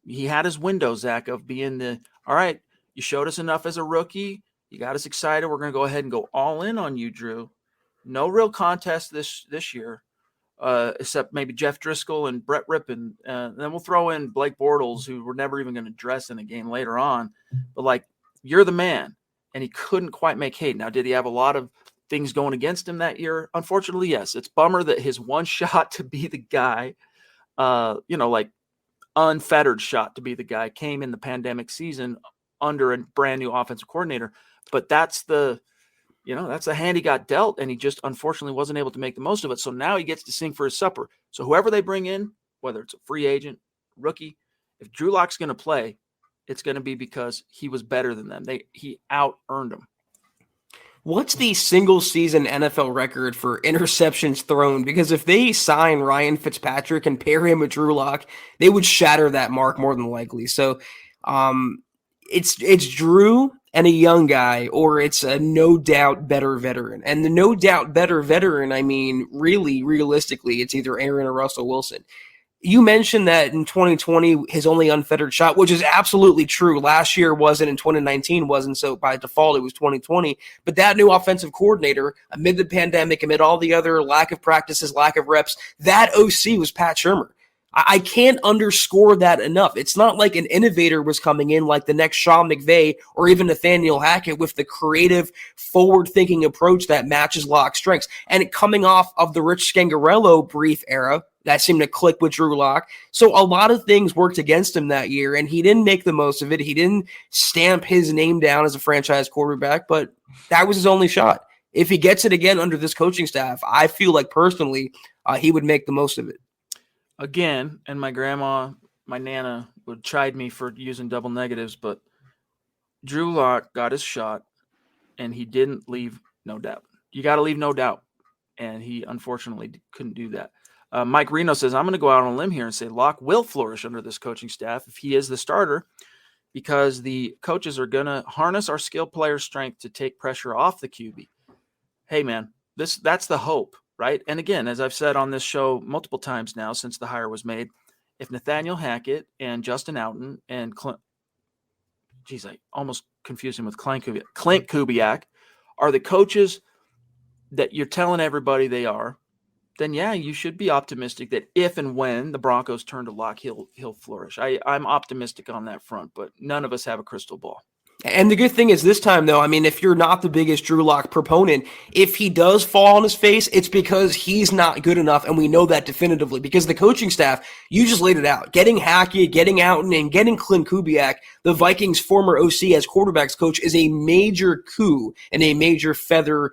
he had his window, Zach, of being all right, you showed us enough as a rookie. You got us excited. We're going to go ahead and go all in on you, Drew. No real contest this year, except maybe Jeff Driscoll and Brett Rippon. And then we'll throw in Blake Bortles, who we're never even going to dress in a game later on. But, you're the man. And he couldn't quite make hay. Now, did he have a lot of things going against him that year? Unfortunately, yes. It's bummer that his one shot to be the guy, unfettered shot to be the guy came in the pandemic season under a brand new offensive coordinator. But that's the hand he got dealt, and he just unfortunately wasn't able to make the most of it. So now he gets to sing for his supper. So whoever they bring in, whether it's a free agent, rookie, if Drew Lock's going to play, it's going to be because he was better than them. He out-earned them. What's the single-season NFL record for interceptions thrown? Because if they sign Ryan Fitzpatrick and pair him with Drew Lock, they would shatter that mark more than likely. So it's Drew and a young guy, or it's a no-doubt better veteran. And the no-doubt better veteran, I mean, really, realistically, it's either Aaron or Russell Wilson. You mentioned that in 2020, his only unfettered shot, which is absolutely true. Last year wasn't, in 2019 wasn't, so by default it was 2020. But that new offensive coordinator, amid the pandemic, amid all the other lack of practices, lack of reps, that OC was Pat Shurmur. I can't underscore that enough. It's not like an innovator was coming in like the next Sean McVay or even Nathaniel Hackett with the creative, forward-thinking approach that matches Locke's strengths. And coming off of the Rich Scangarello brief era, that seemed to click with Drew Lock. So a lot of things worked against him that year, and he didn't make the most of it. He didn't stamp his name down as a franchise quarterback, but that was his only shot. If he gets it again under this coaching staff, I feel like personally he would make the most of it. Again, and my grandma, my Nana, would chide me for using double negatives, but Drew Lock got his shot, and he didn't leave no doubt. You got to leave no doubt, and he unfortunately couldn't do that. Mike Reno says, I'm going to go out on a limb here and say Locke will flourish under this coaching staff if he is the starter, because the coaches are going to harness our skilled players' strength to take pressure off the QB. Hey, man, that's the hope, right? And again, as I've said on this show multiple times now since the hire was made, if Nathaniel Hackett and Justin Outten and I almost confused him with Clint Kubiak are the coaches that you're telling everybody they are, then yeah, you should be optimistic that if and when the Broncos turn to Locke, he'll flourish. I'm optimistic on that front, but none of us have a crystal ball. And the good thing is this time, though, I mean, if you're not the biggest Drew Lock proponent, if he does fall on his face, it's because he's not good enough, and we know that definitively because the coaching staff, you just laid it out. Getting Hackett, getting Outten, and getting Clint Kubiak, the Vikings' former OC as quarterbacks coach, is a major coup and a major feather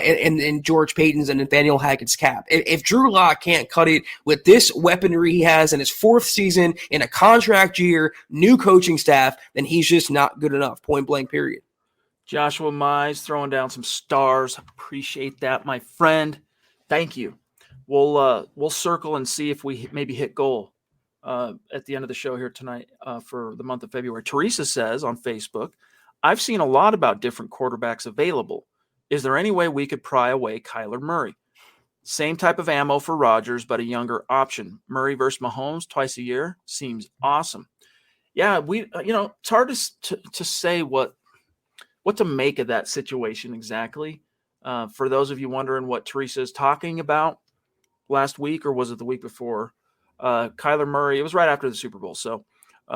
in George Payton's and Nathaniel Hackett's cap. If Drew Lock can't cut it with this weaponry he has in his fourth season, in a contract year, new coaching staff, then he's just not good enough. Point blank, period. Joshua Mize throwing down some stars. Appreciate that, my friend. Thank you. We'll circle and see if we maybe hit goal at the end of the show here tonight for the month of February. Teresa says on Facebook, I've seen a lot about different quarterbacks available. Is there any way we could pry away Kyler Murray? Same type of ammo for Rodgers, but a younger option. Murray versus Mahomes twice a year seems awesome. Yeah, it's hard to say what to make of that situation exactly. For those of you wondering what Teresa is talking about, last week, or was it the week before, Kyler Murray, it was right after the Super Bowl. So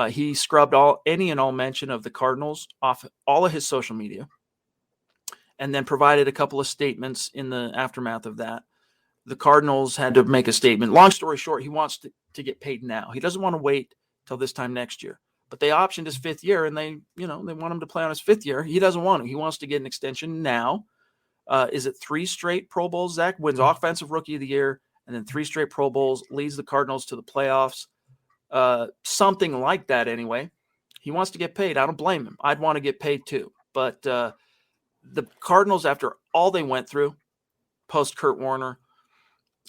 he scrubbed any and all mention of the Cardinals off all of his social media, and then provided a couple of statements in the aftermath of that. The Cardinals had to make a statement. Long story short, he wants to get paid now. He doesn't want to wait till this time next year. But they optioned his fifth year, and they want him to play on his fifth year. He doesn't want to. He wants to get an extension now. Is it 3 straight Pro Bowls, Zach? Wins Offensive Rookie of the Year, and then 3 straight Pro Bowls, leads the Cardinals to the playoffs. Something like that anyway. He wants to get paid. I don't blame him. I'd want to get paid too. But the Cardinals, after all they went through, post Kurt Warner,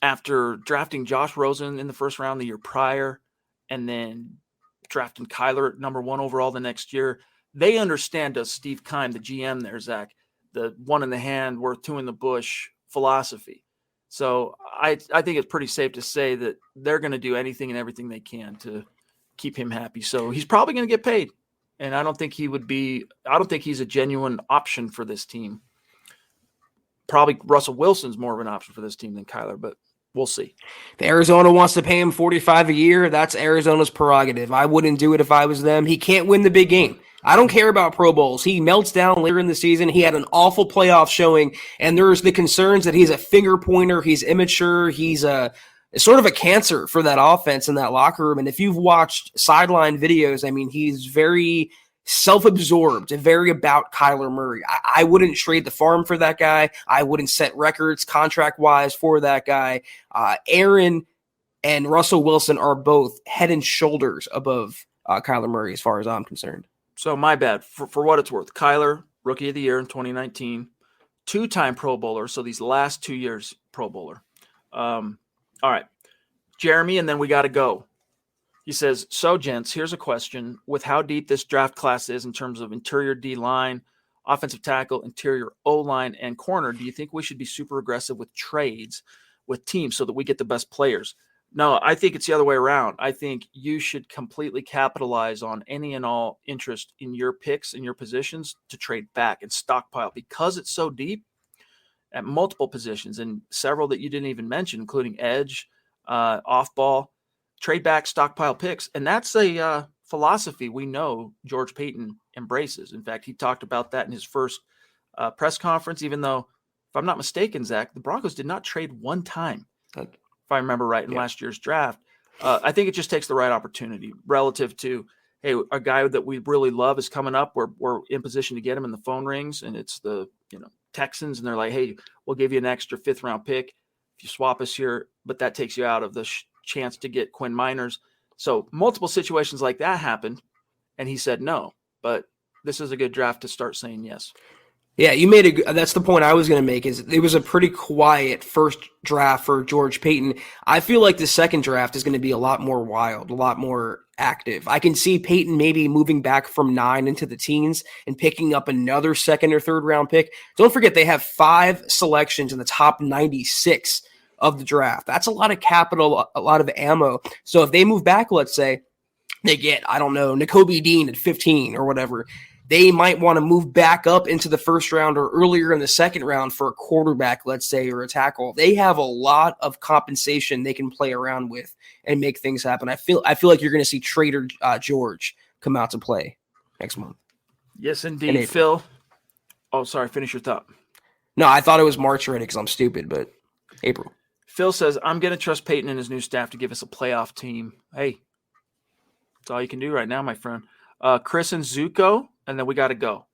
after drafting Josh Rosen in the first round the year prior, and then drafting Kyler at number 1 overall the next year, they understand, does Steve Keim, the GM there, Zach, the one in the hand worth 2 in the bush philosophy. So I think it's pretty safe to say that they're going to do anything and everything they can to keep him happy. So he's probably going to get paid. And I don't think he's a genuine option for this team. Probably Russell Wilson's more of an option for this team than Kyler, but we'll see. If Arizona wants to pay him $45 a year, that's Arizona's prerogative. I wouldn't do it if I was them. He can't win the big game. I don't care about Pro Bowls. He melts down later in the season. He had an awful playoff showing, and there's the concerns that he's a finger pointer, he's immature, he's sort of a cancer for that offense in that locker room. And if you've watched sideline videos, I mean, he's very self-absorbed and very about Kyler Murray. I wouldn't trade the farm for that guy. I wouldn't set records contract-wise for that guy. Aaron and Russell Wilson are both head and shoulders above Kyler Murray as far as I'm concerned. So my bad. For what it's worth, Kyler, Rookie of the Year in 2019, 2-time Pro Bowler, so these last 2 years Pro Bowler. All right. Jeremy, and then we got to go. He says, so, gents, here's a question. With how deep this draft class is in terms of interior D-line, offensive tackle, interior O-line, and corner, do you think we should be super aggressive with trades with teams so that we get the best players? No, I think it's the other way around. I think you should completely capitalize on any and all interest in your picks and your positions to trade back and stockpile because it's so deep at multiple positions and several that you didn't even mention, including edge, off ball, trade back, stockpile picks. And that's a philosophy we know George Payton embraces. In fact, he talked about that in his first press conference, even though, if I'm not mistaken, Zach, the Broncos did not trade one time, if I remember right, in last year's draft. I think it just takes the right opportunity relative to, hey, a guy that we really love is coming up. We're in position to get him, and the phone rings, and it's the Texans, and they're like, hey, we'll give you an extra 5th round pick if you swap us here, but that takes you out of the chance to get Quinn Miners. So multiple situations like that happened, and he said no, but this is a good draft to start saying yes. Yeah, that's the point I was going to make, is it was a pretty quiet first draft for George Payton. I feel like the second draft is going to be a lot more wild, a lot more active. I can see Payton maybe moving back from 9 into the teens and picking up another 2nd or 3rd round pick. Don't forget, they have 5 selections in the top 96 of the draft. That's a lot of capital, a lot of ammo. So if they move back, let's say they get, I don't know, Nakobe Dean at 15 or whatever, they might want to move back up into the 1st round or earlier in the 2nd round for a quarterback, let's say, or a tackle. They have a lot of compensation they can play around with and make things happen. I feel like you're going to see Trader George come out to play next month. Yes, indeed, Phil. Oh, sorry. Finish your thought. No, I thought it was March already because I'm stupid, but April. Phil says, I'm going to trust Payton and his new staff to give us a playoff team. Hey, that's all you can do right now, my friend. Chris and Zuko, and then we got to go.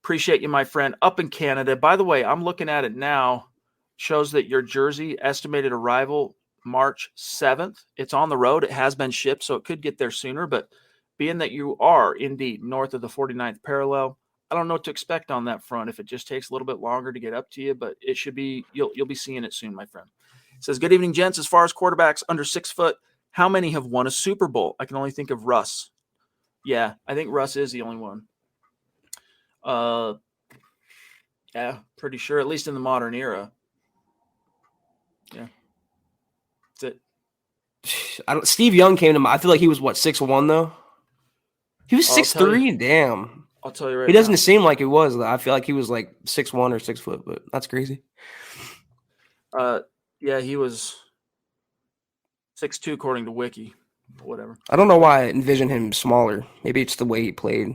Appreciate you, my friend, up in Canada. By the way, I'm looking at it now. Shows that your jersey estimated arrival March 7th. It's on the road. It has been shipped, so it could get there sooner. But being that you are indeed north of the 49th parallel, I don't know what to expect on that front. If it just takes a little bit longer to get up to you, but it should be. You'll be seeing it soon, my friend. It says, good evening, gents. As far as quarterbacks under 6 foot, how many have won a Super Bowl? I can only think of Russ. Yeah, I think Russ is the only one. Yeah, pretty sure, at least in the modern era. Yeah. That's it. Steve Young came to mind. I feel like he was, 6'1", though? He was 6'3", damn. I'll tell you right now. He doesn't seem like he was, though. I feel like he was, 6'1" or 6 foot, but that's crazy. Yeah, he was 6'2", according to Wiki. Whatever. I don't know why I envision him smaller. Maybe it's the way he played.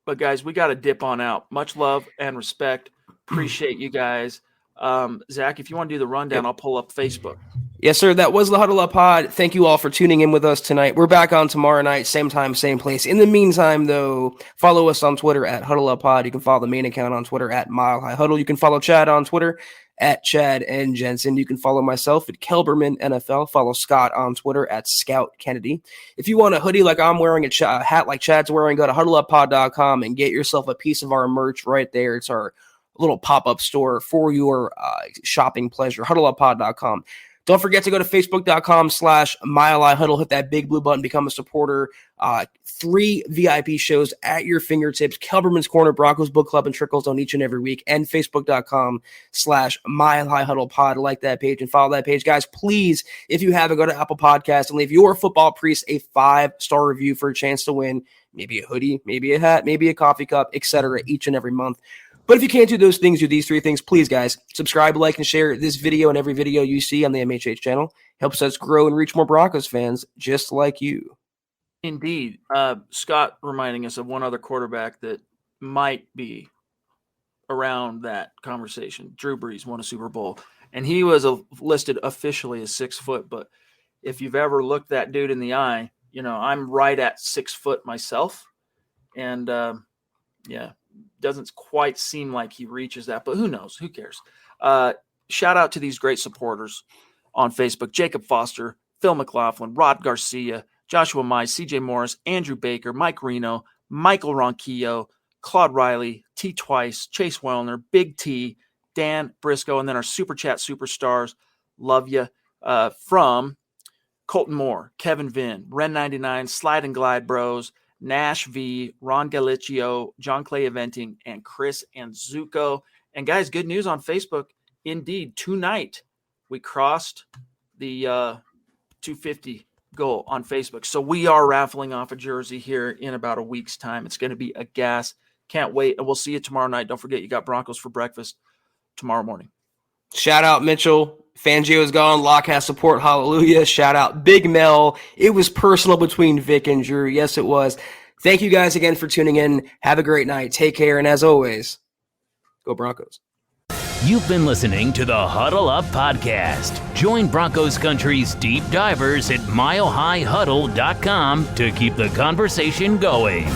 But, guys, we got to dip on out. Much love and respect. Appreciate you guys. Zach, if you want to do the rundown, I'll pull up Facebook. Yes, sir. That was the Huddle Up Pod. Thank you all for tuning in with us tonight. We're back on tomorrow night, same time, same place. In the meantime, though, follow us on Twitter at Huddle Up Pod. You can follow the main account on Twitter at Mile High Huddle. You can follow Chad on Twitter at Chad and Jensen. You can follow myself at Kelberman NFL. Follow Scott on Twitter at Scout Kennedy. If you want a hoodie like I'm wearing, a hat like Chad's wearing, go to huddleuppod.com and get yourself a piece of our merch right there. It's our little pop-up store for your shopping pleasure, huddleuppod.com. Don't forget to go to facebook.com/milehighhuddle. Hit that big blue button, become a supporter. 3 VIP shows at your fingertips. Kelberman's Corner, Broncos Book Club, and Trickles on each and every week. And facebook.com/milehighhuddlepod. Like that page and follow that page. Guys, please, if you haven't, go to Apple Podcasts and leave your football priest a 5-star review for a chance to win maybe a hoodie, maybe a hat, maybe a coffee cup, etc. each and every month. But if you can't do those things, do these 3 things, please, guys. Subscribe, like, and share this video and every video you see on the MHH channel. Helps us grow and reach more Broncos fans just like you. Indeed. Scott reminding us of one other quarterback that might be around that conversation. Drew Brees won a Super Bowl, and he was listed officially as 6 foot. But if you've ever looked that dude in the eye, I'm right at 6 foot myself. And, doesn't quite seem like he reaches that, but who knows? Who cares? Shout out to these great supporters on Facebook: Jacob Foster, Phil McLaughlin, Rod Garcia, Joshua Mize, CJ Morris, Andrew Baker, Mike Reno, Michael Ronquillo, Claude Riley, T Twice, Chase Wellner, Big T, Dan Briscoe, and then our Super Chat superstars. Love you. From Colton Moore, Kevin Vinn, Ren99, Slide and Glide Bros, Nash V, Ron Galicchio, John Clay Eventing, and Chris and Zuko. And guys, good news on Facebook. Indeed, tonight we crossed the 250 goal on Facebook. So we are raffling off a jersey here in about a week's time. It's going to be a gas. Can't wait. And we'll see you tomorrow night. Don't forget, you got Broncos for breakfast tomorrow morning. Shout out Mitchell. Fangio is gone. Locke has support. Hallelujah. Shout out Big Mel. It was personal between Vic and Drew. Yes, it was. Thank you guys again for tuning in. Have a great night. Take care. And as always, go Broncos. You've been listening to the Huddle Up Podcast. Join Broncos Country's deep divers at milehighhuddle.com to keep the conversation going.